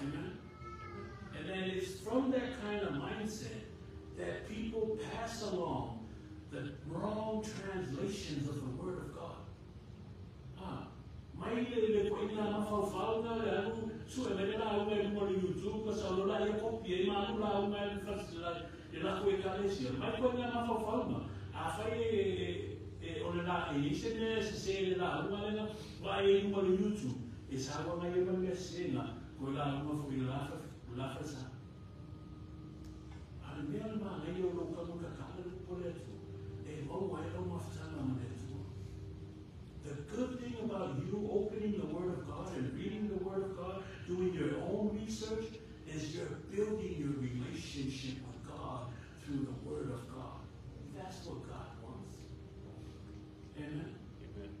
Amen? And then it's from that kind of mindset that people pass along the wrong translations of the Word of God. The good thing about you opening the Word of God and reading the Word of God, doing your own research, is you're building your relationship with God through the Word of God. That's what God wants. Amen? Amen.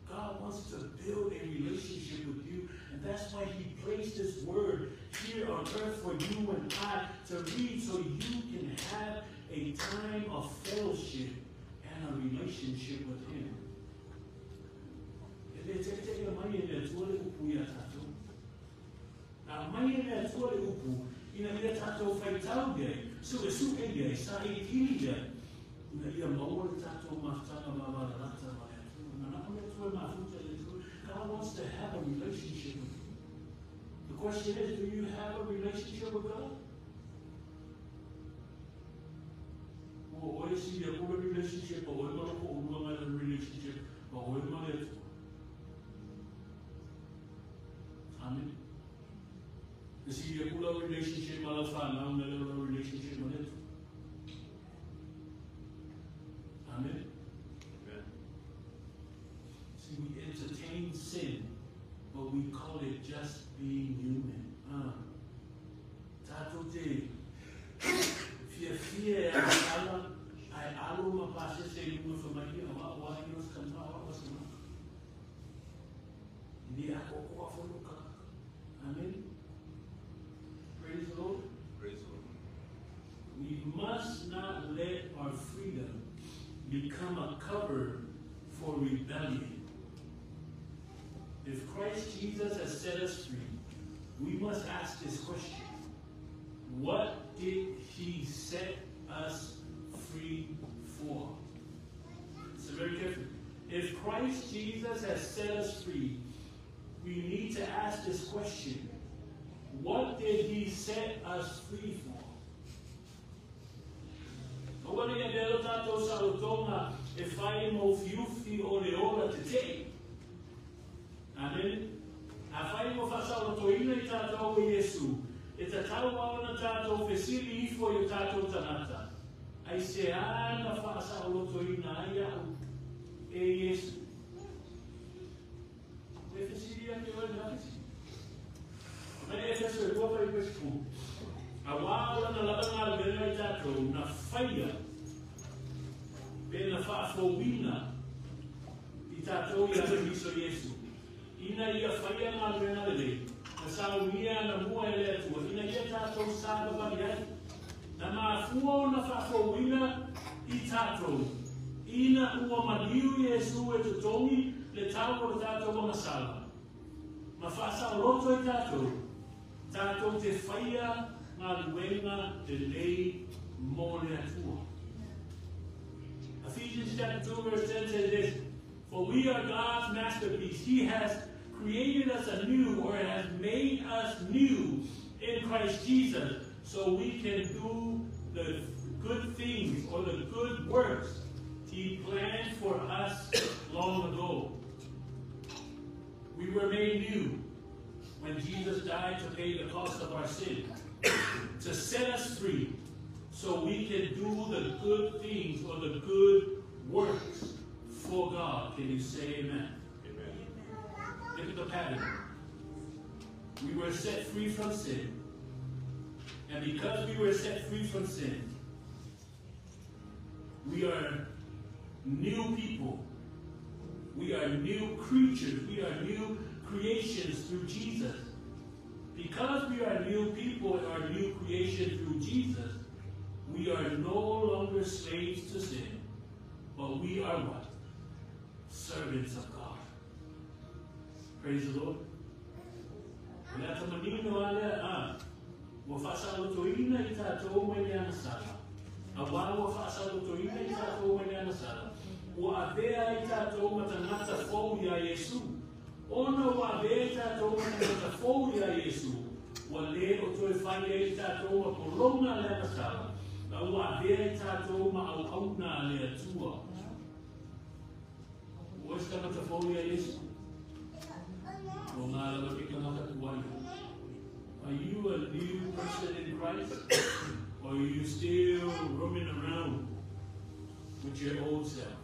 God wants to build a relationship with you, and that's why He placed His Word here on earth for you and I to read, so you can have a time of fellowship and a relationship with Him. Now, my name is Tori Upu, in a tato fatal day, so a super day, Sai Tilia, in a lower tato Matana Mavarata, God wants to have a relationship with you. The question is, do you have a relationship with God? Or is he a relationship, or a relationship, or Amen. Is he a relationship, a relationship with it? Amen. Amen. See, we entertain sin, but we call it just being human. Tato fear, I alone pass the same for my dear. Why you come out? What's the Amen. Praise the Lord. Praise the Lord. We must not let our freedom become a cover for rebellion. If Christ Jesus has set us free, we must ask this question: what did He set us free for? So very careful. If Christ Jesus has set us free, we need to ask this question: what did He set us free for? Amen. It's a tawa tato fesili for your tato tanata. I say, ana fasa olotoina ya Yesu. Fesili ya kiwa nafsi. Mane Yesu kwa kwa Yesu. Awala na labanga bena tato na fire. Bena fa wina. Itato ya Kristo Yesu. Ina ia fire na bena le. Saulia na mua eletu ina yeta to saba bariai na mafuo na fafo wina itato ina uo madiu Yesu etutongi le tawo tato wa masala mafasa roto tato te faia na luenga de lei mole atua. Ephesians chapter 2 verse 10 says this: for we are God's masterpiece. He has created us anew, or has made us new in Christ Jesus, so we can do the good things or the good works He planned for us long ago. We were made new when Jesus died to pay the cost of our sin, to set us free so we can do the good things or the good works for God. Can you say amen? Amen. Look at the pattern. We were set free from sin. And because we were set free from sin, we are new people. We are new creatures. We are new creations through Jesus. Because we are new people and are new creation through Jesus, we are no longer slaves to sin, but we are what? Servants of God. Praise the Lord. Wa avea itatou matanata fou ya Yesu. Ona wa avea itatou matanata fou ya Yesu. Wa le o toe whaia itatou ma polonga le amasala. Na wa avea itatou ma au auna le atua. Wa esta mata fou ya Yesu. O ngā lawa pika mata kuai. Are you a new person in Christ? Or are you still roaming around with your old self?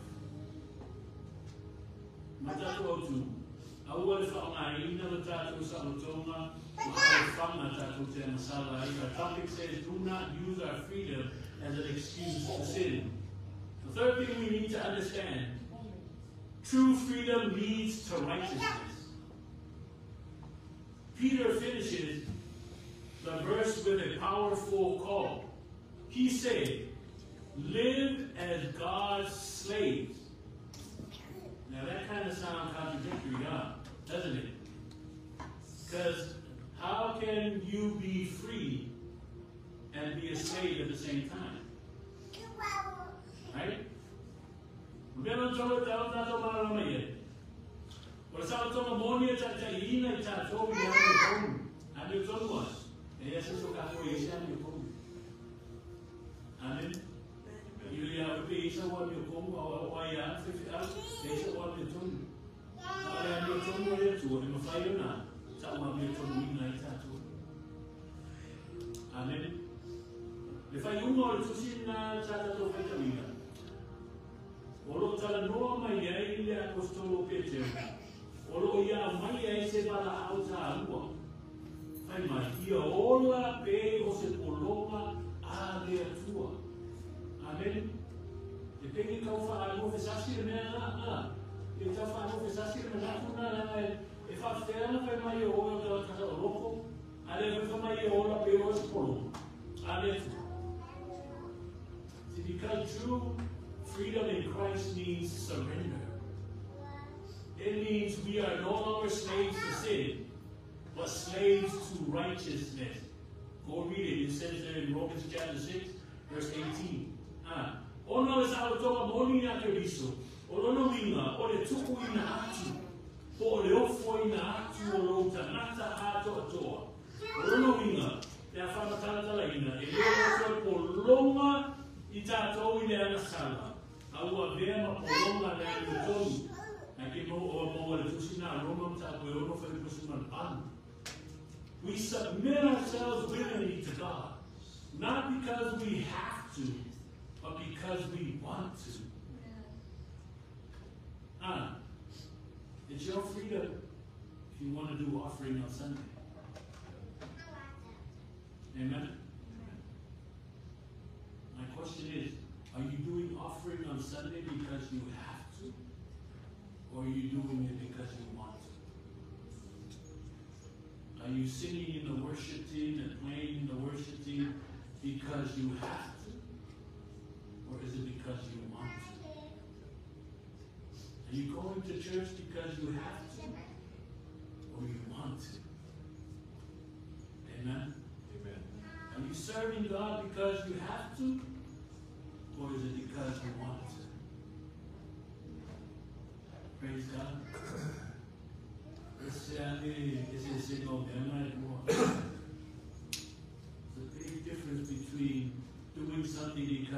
Matatu au tu. Aua le whaongaina le tātou sa otonga. Whaai whanga tātou te masala. Our topic says, do not use our freedom as an excuse to sin. The third thing we need to understand, true freedom leads to righteousness. Peter finishes the verse with a powerful call. He said, live as God's slaves. Now that kind of sounds contradictory, doesn't it? Because how can you be free and be a slave at the same time? Right? Amen. You have to pay someone you come or I am 50 hours, pay someone you turn. I am your turn or your two, and if I do not, someone will turn me like that. Amen. If I do not to see na Sata to Vitamina, Olo Talanoa, my Yalia Apostolo Peter, Olo Ya, my Yasebala Alta Alua. I might hear all a pay or Sepoloma a their tour. Amen. The penny come for I move the Sassy man. If I move the Sassy man, if I fail by my own local, I live for my own payers polo. I live. See, because true freedom in Christ means surrender. It means we are no longer slaves to sin, but slaves to righteousness. Go read it. It says there in Romans chapter 6, verse 18. Ono le sa toa moni na Kristo. Ono winga o le tuku ina atu. Po le ofo ina atu o lo tanata ato atoa. Ono winga le afama tala ina e le so polonga I tatou I le ana sala. Aua vea ma polonga le ana tonu. Na ke mo le tusina Roma ta ko ono fa kusuna pan. We submit ourselves willingly to God, not because we have to, but because we want to. It's your freedom if you want to do offering on Sunday. Amen? My question is, are you doing offering on Sunday because you have to? Or are you doing it because you want to? Are you singing in the worship team and playing in the worship team because you have to? Or is it because you want to? Are you going to church because you have to? Or you want to? Amen? Amen. Are you serving God because you have to? Or is it because you want to? Praise God. It's a big difference.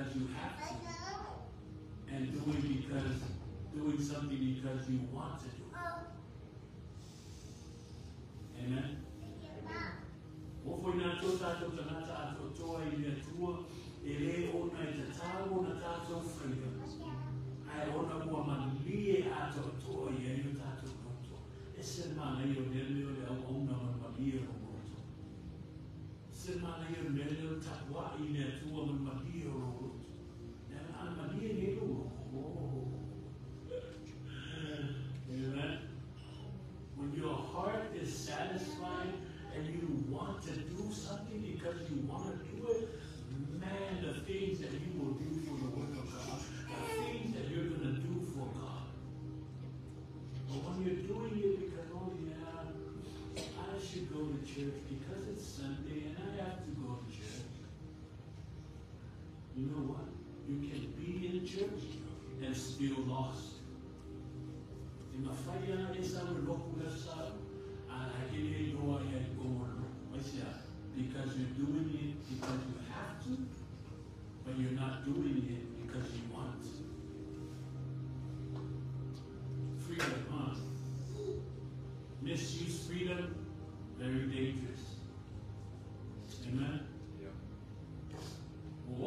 because you have to, and doing something because you want to do it. Amen. Ofoi na to tato tanata ato toa ile tua ele ona ita tawo na tato frega. Ai ona mua malie ato toa ile tato noto. Ese mana yo nele o ona malie o noto. Ese mana yo nele o takwa ile tua malie o noto. Na malie nele o. Amen. When your heart is satisfied and you want to do something because you want to do it, man, the things that you will do for the work of God, the things that you're going to do for God. But when you're doing it because, oh yeah, I should go to church because it's Sunday and I have to go to church. You know what? You can be in church and still lost. In the fire, it's a because you're doing it because you have to, but you're not doing it because you want to. Freedom, huh? Misuse freedom, very dangerous. Amen? Yeah. O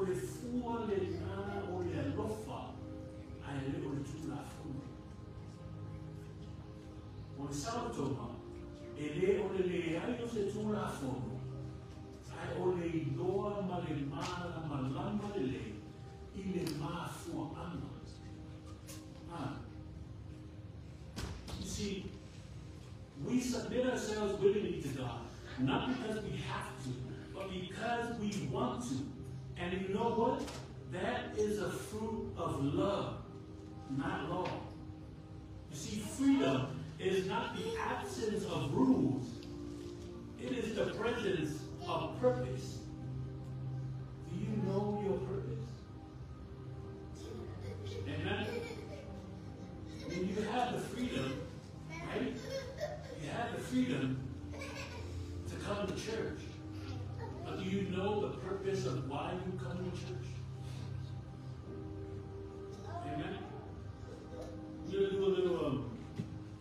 le fua le ngana o le alofa ai le o le tula funu. O le sautoma e le o le ai o se tula funu ai o le iloa ma le mana malama le le I le mafua ana. You see, we submit ourselves willingly to God, not because we have to, but because we want to. And you know what? That is a fruit of love, not law. You see, freedom is not the absence of rules. It is the presence of purpose. Do you know your purpose? Amen? When you have the freedom, right? You have the freedom to come to church. But do you know the purpose of why you come to church? Amen? We're going to do a little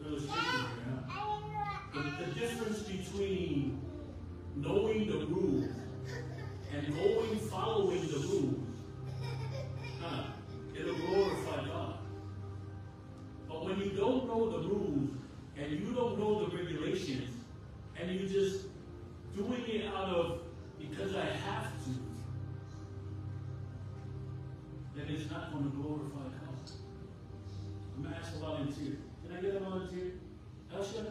illustration here. The difference between knowing the rules and following the rules, it'll glorify God. But when you don't know the rules and you don't know the regulations and you just doing it out of because I have to, then it's not going to glorify God. I'm going to ask a volunteer. Can I get a volunteer? Elsha?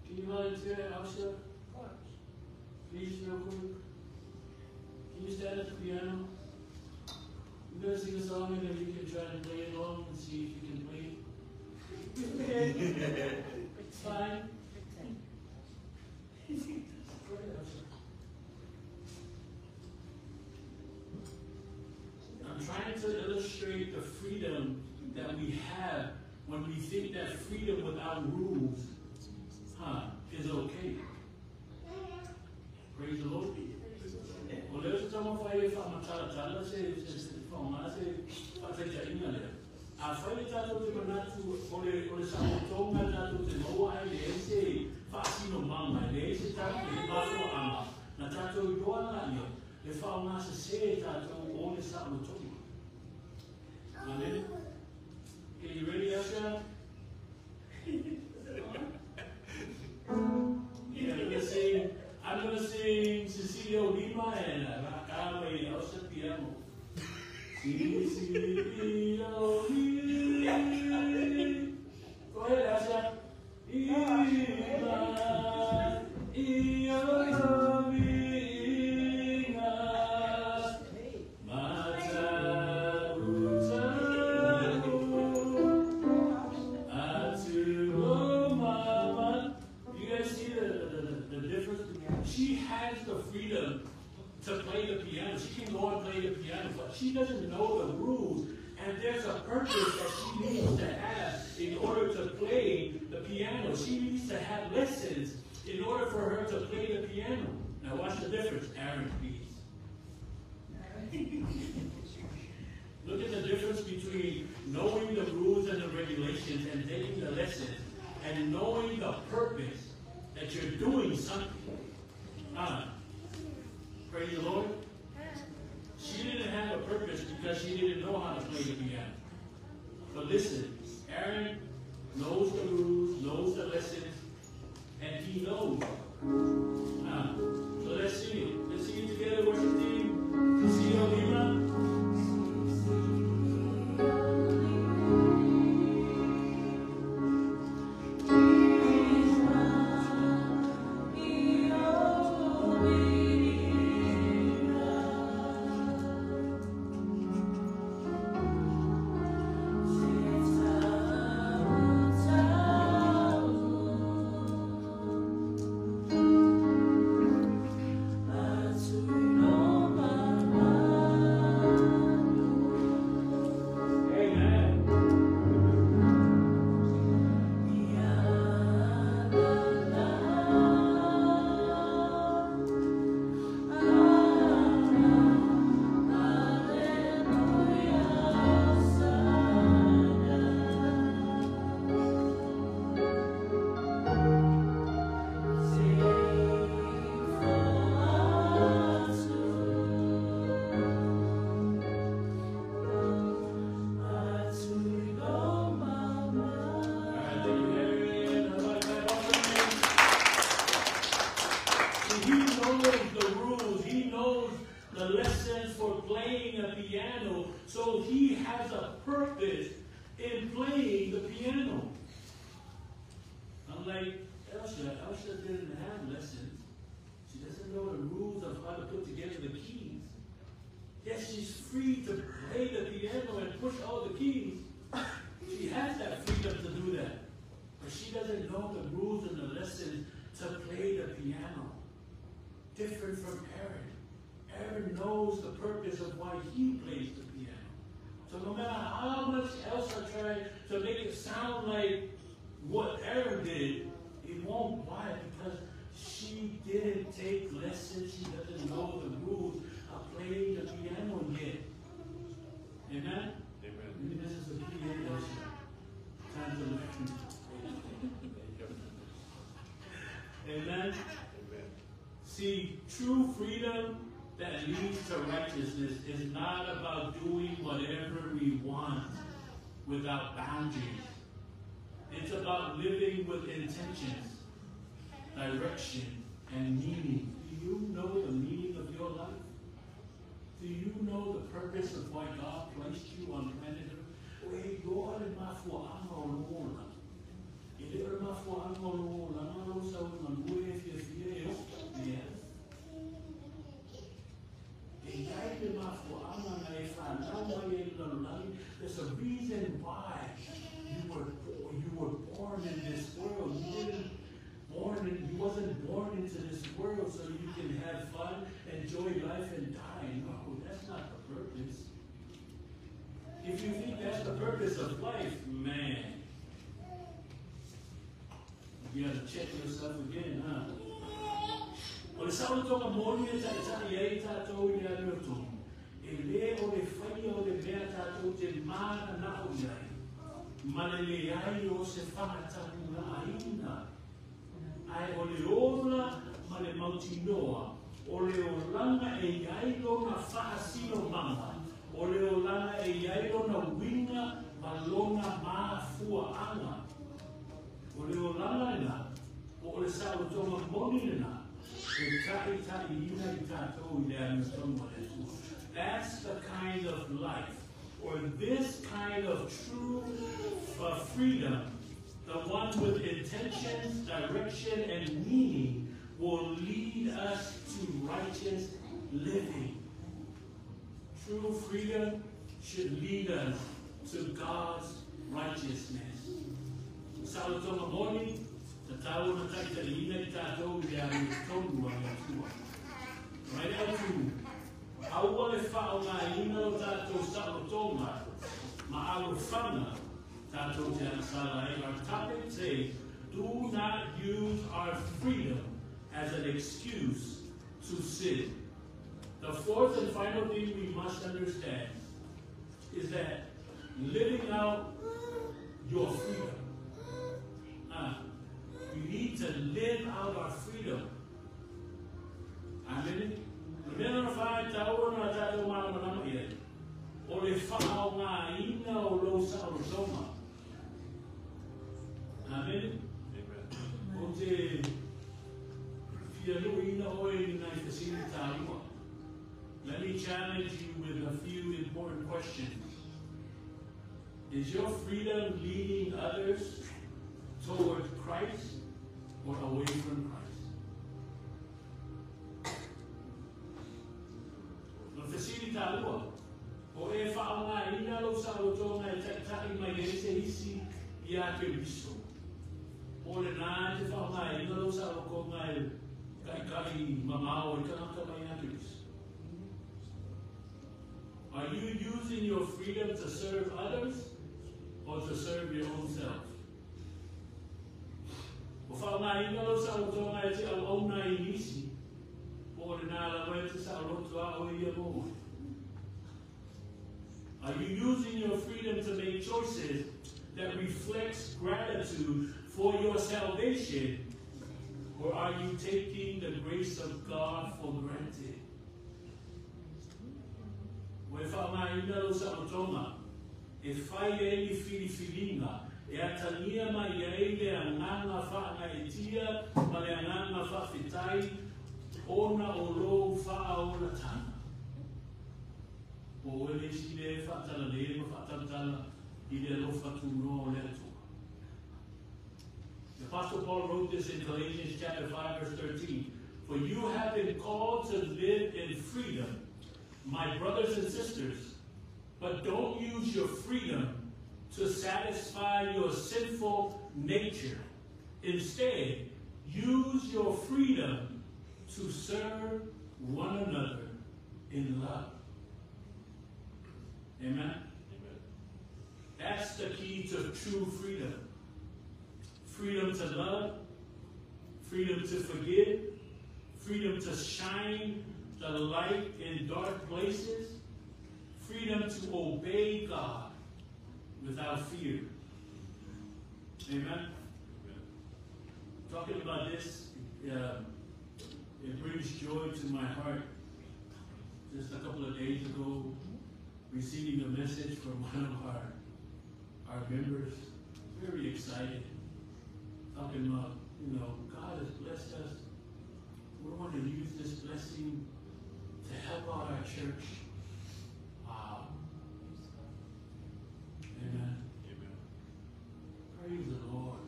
Can you volunteer, Elsha? Of course. Please, real quick. Can you stand at the piano? I'm going to sing a song and then you can try to play along and see if you can play it. It's fine. I'm trying to illustrate the freedom that we have when we think that freedom without rules is okay. Praise the Lord. Well, there's someone for you from a child. Let's say, from I say, I say, I find it out of the Manatu or the Samotonga to know I say, Fasino Mama, they say, Tato Ama, Natato Yoana, the farmers say that only Samotonga. Amen. Okay, you ready, Asha? Yeah, I'm going to sing Cecilia Lima and Rakame Elsa Piano. Cecilia Lima. Go ahead, Asha. She has the freedom to play the piano. She can go and play the piano, but she doesn't know the rules. And there's a purpose that she needs to have in order to play the piano. She needs to have lessons in order for her to play the piano. Now watch the difference, Aaron, please. Look at the difference between knowing the rules and the regulations and taking the lessons and knowing the purpose that you're doing something. Praise the Lord. She didn't have a purpose because she didn't know how to play the piano. But listen, Aaron knows the rules, knows the lessons, and he knows. So let's sing it. Let's sing it together, worship team. Let's sing it, Lima. So he has a purpose in playing the piano. Unlike Elsha, Elsha didn't have lessons. She doesn't know the rules of how to put together the keys. Yes, she's free to play the piano and push all the keys. She has that freedom to do that. But she doesn't know the rules and the lessons to play the piano. Different from Aaron. Aaron knows the purpose of why he plays the piano. So no matter how much Elsa tried to make it sound like what Aaron did, it won't. Why? Because she didn't take lessons. She doesn't know the rules of playing the piano yet. Amen? Amen. Maybe this is the beginning of time to learn. Amen? Amen. See, true freedom that leads to righteousness is not about doing whatever we want without boundaries. It's about living with intentions, direction, and meaning. Do you know the meaning of your life? Do you know the purpose of why God placed you on planet Earth? There's a reason why you were born in this world. You wasn't born into this world so you can have fun, enjoy life, and die. No, that's not the purpose. If you think that's the purpose of life, man, you gotta check yourself again, huh? O le sao toka moni e tai e tātou i a rioto. E le o le whai o le mea tātou te mana na o iai. Mane le ai o se whakatahu na aina. Ai o le ola ma le mautinoa. O le o langa e iai lo na whakasino mama. O le o langa e iai lo na winga ma lona maa fua anga. O le o langa ina. O le sao toka moni ina. That's the kind of life, or this kind of true freedom, the one with intentions, direction, and meaning, will lead us to righteous living. True freedom should lead us to God's righteousness. Salutama morning. Tau na tai te ina I tātou I a tonu a tua. Mai atu, aua le whao ngā ina o tātou salo tōnga, Ma'alufana, Tato Salai. Our topic says, do not use our freedom as an excuse to sin. The fourth and final thing we must understand is that living out your freedom. We need to live out our freedom. Amen. Remember if I tell you that I don't want to or if I don't know, Amen. Let me challenge you with a few important questions. Is your freedom leading others towards Christ or away from Christ? O e whaonga ina lo sa o tonga e taitaki mai e se isi i a ke biso. O le nā te whaonga ina lo sa o konga e kai mamao e kanaka mai a ke biso. Are you using your freedom to serve others or to serve your own self? O whaonga ina lo sa o tonga e te au auna i nisi. O le nā la wai te sa o roto a o i a mo. Are you using your freedom to make choices that reflects gratitude for your salvation, or are you taking the grace of God for granted? E whaamaina sa otoma, e whai e ni whiriwhiringa, e atania mai e le anganga whaanga e tia, ma le anganga whawhitai, ona o lo wha o la tana. O ele si le whaatala le ma whaatatala I le lofa tu no le atua. The Apostle Paul wrote this in Galatians chapter 5 verse 13. For you have been called to live in freedom, my brothers and sisters, but don't use your freedom to satisfy your sinful nature. Instead, use your freedom to serve one another in love. Amen? Amen. That's the key to true freedom. Freedom to love, freedom to forgive, freedom to shine the light in dark places, freedom to obey God without fear. Amen? Amen. Talking about this, it brings joy to my heart. Just a couple of days ago, receiving a message from one of our members, very excited, talking about, God has blessed us. We want to use this blessing to help out our church. Amen. Amen. Praise the Lord.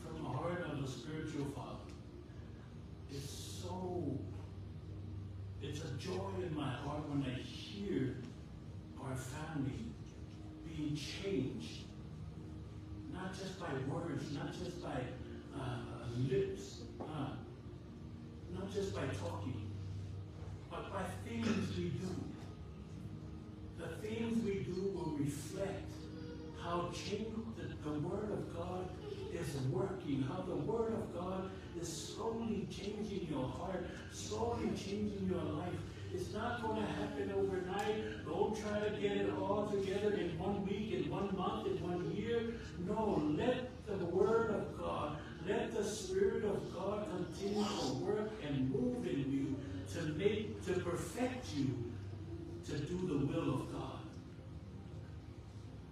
From the heart of a spiritual father, it's a joy in my heart when I hear our family being changed, not just by words, not just by lips, not just by talking, but by things we do. The things we do will reflect how the Word of God is working, how the Word of God is slowly changing your heart, slowly changing your life. It's not going to happen overnight. Don't try to get it all together in 1 week, in 1 month, in 1 year. No, let the Word of God, let the Spirit of God continue to work and move in you to perfect you to do the will of God.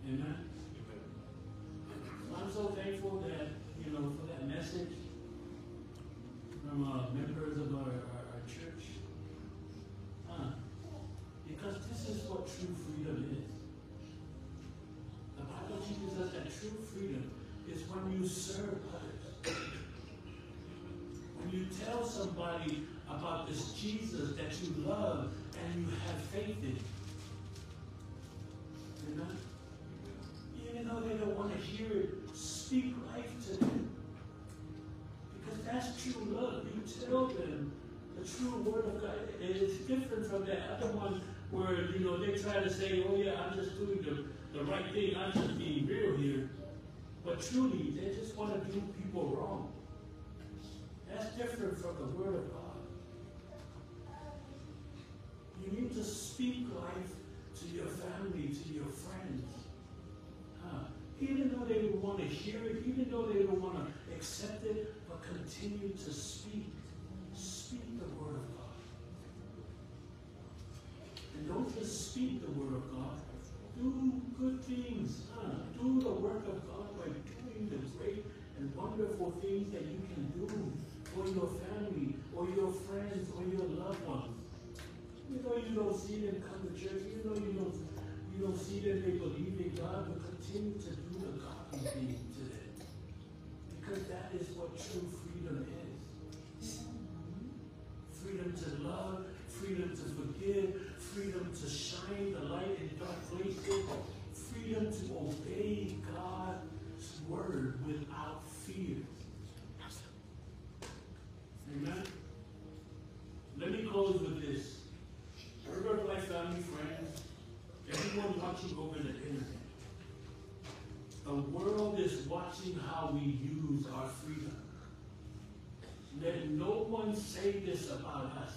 Amen. I'm so thankful that, for that message from members of our church. Because this is what true freedom is. The Bible teaches us that true freedom is when you serve others. When you tell somebody about this Jesus that you love and you have faith in. Amen? Even though they don't want to hear it, speak life to them. Because that's true love. You tell them the true Word of God. It is different different from that other one where, you know, they try to say, oh yeah, I'm just doing the right thing, I'm just being real here. But truly, they just want to do people wrong. That's different from the Word of God. You need to speak life to your family, to your friends. Even though they don't want to hear it, even though they don't want to accept it, but continue to speak. Speak the Word of God. And don't just speak the Word of God. Do good things. Do the work of God by doing the great and wonderful things that you can do for your family, or your friends, or your loved ones. Even though you don't see them come to church, even though you don't see them, they believe in God, but continue to do the godly thing to them. Because that is what true freedom is. Freedom to love, freedom to forgive, freedom to shine the light in dark places, freedom to obey God's word without fear. Amen? Let me close with this. River of Life family, friends, everyone watching over the internet. The world is watching how we use our freedom. Let no one say this about us,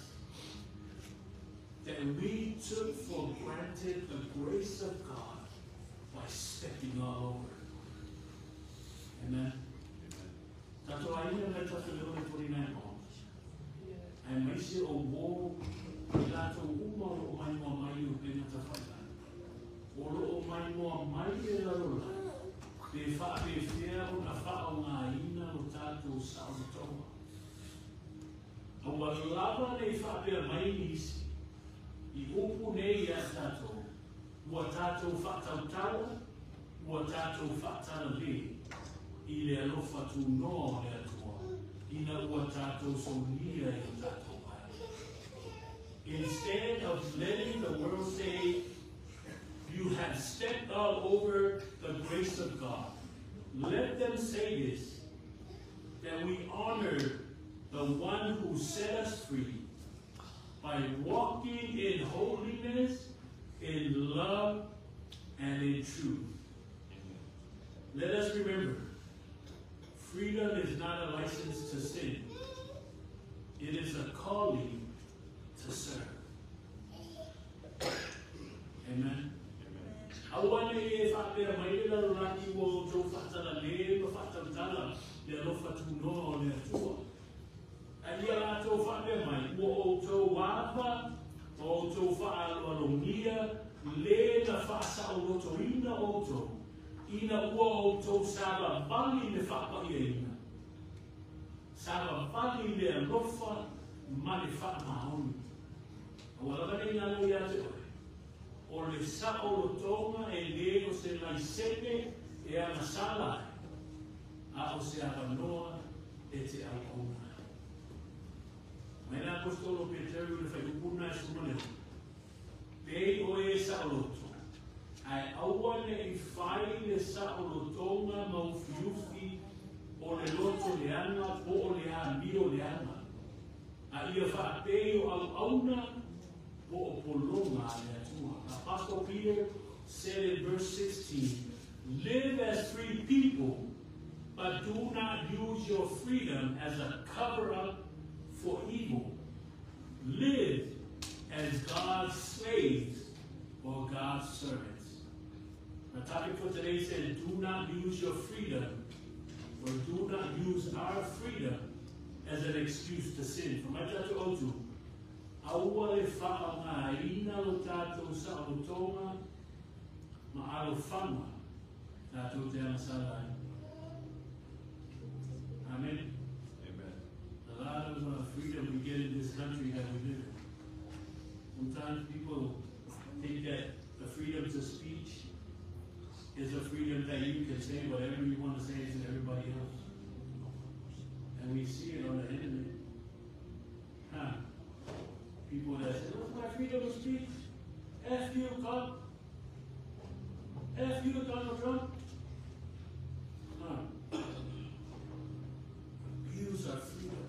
that we took for granted the grace of God by stepping all over. Amen? That's why I even let us a little bit 29 homes. And make sure a wall, Ilato uma o mai mo mai o pena ta whaitai. O mai mo mai e larola. Pe wha pe whea o na wha o ngā ina o tātou sao toa. A lava nei wha pe mai nisi. I upu nei a tātou. Ua tātou whatautaua. Ua tātou whatara le. I le alofa tu no le atua. Ina ua tātou sonia e tātou. Instead of letting the world say, you have stepped all over the grace of God, let them say this, that we honor the one who set us free by walking in holiness, in love, and in truth. Let us remember, freedom is not a license to sin. It is a calling to serve. Amen. Awane e whapea mai la raki wo tō whatara le, ma whatamtala, le alofa tu no le atua. A ia la tō whapea mai, wo o tō wāpa, o tō whaaluarongia, le na whaasa o roto ina o tō. Ina ua o tō sāba vali le whapa ia ina. Sāba vali le alofa, ma le wha mahoni. Wala ka ngā nui ate oe. O le sa o lo tonga e le o se lai sepe e ana sala. A o se avanoa e te au ona. Mai nā apostolo Peteru le whai upuna e sumaneo. Pei o e sa o loto. Ai awane I whai le sa o lo tonga mau fiufi o le loto le ana po o le a mio le ana. A ia wha pei o au auna Apostle Peter said in verse 16, live as free people, but do not use your freedom as a cover-up for evil. Live as God's slaves or God's servants. The topic for today says, do not use your freedom, or do not use our freedom as an excuse to sin. From Matthew 2. Aua le wha ngā ina lo tātou sa o tonga, ma alo whanga tātou te ana salai. Amen. Amen. A lot of freedom we get in this country that we live in. Sometimes people think that the freedom to speech is a freedom that you can say whatever you want to say to everybody else. And we see it on the internet. People that say, what's my freedom of speech? F you, God. F you, Donald Trump. Abuse our freedom.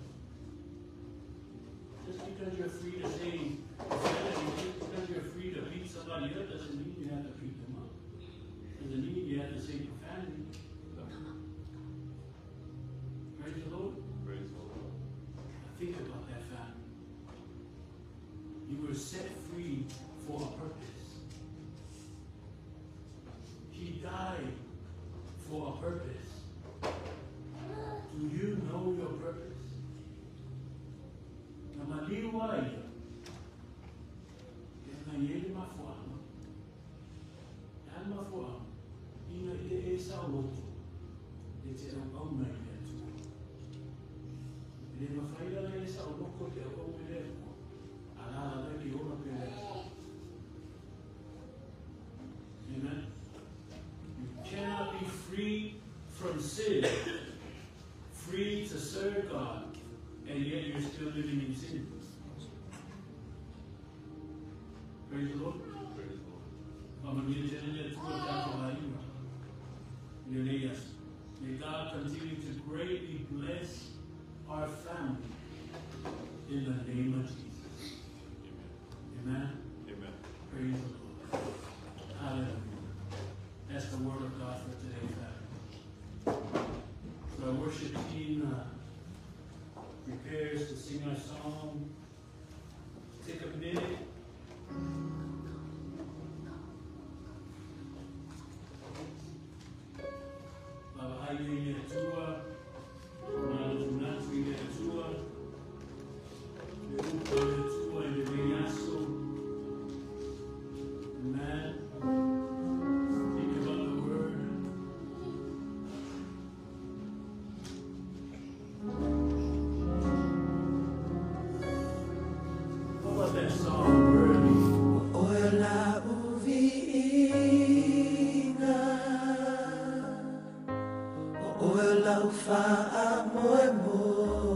Just because you're free to say mafuama. Yan mafuama. Ina ile esa woto. Ete au mai atu. Ile mafaila na esa oloko te au mele. Ala ala ki ona pele. Amen. You cannot be free from sin, free to serve God, and yet you're still living in sin. Praise the Lord. Praise the Lord. May God continue to greatly bless our family in the name of Jesus. Amen. Amen. Praise the Lord. Hallelujah. That's the word of God for today, family. So our worship team prepares to sing our song. Take a minute. Amen. Think about the word. How about that song, Worthy? Ola uviinga Ola ufa moe moe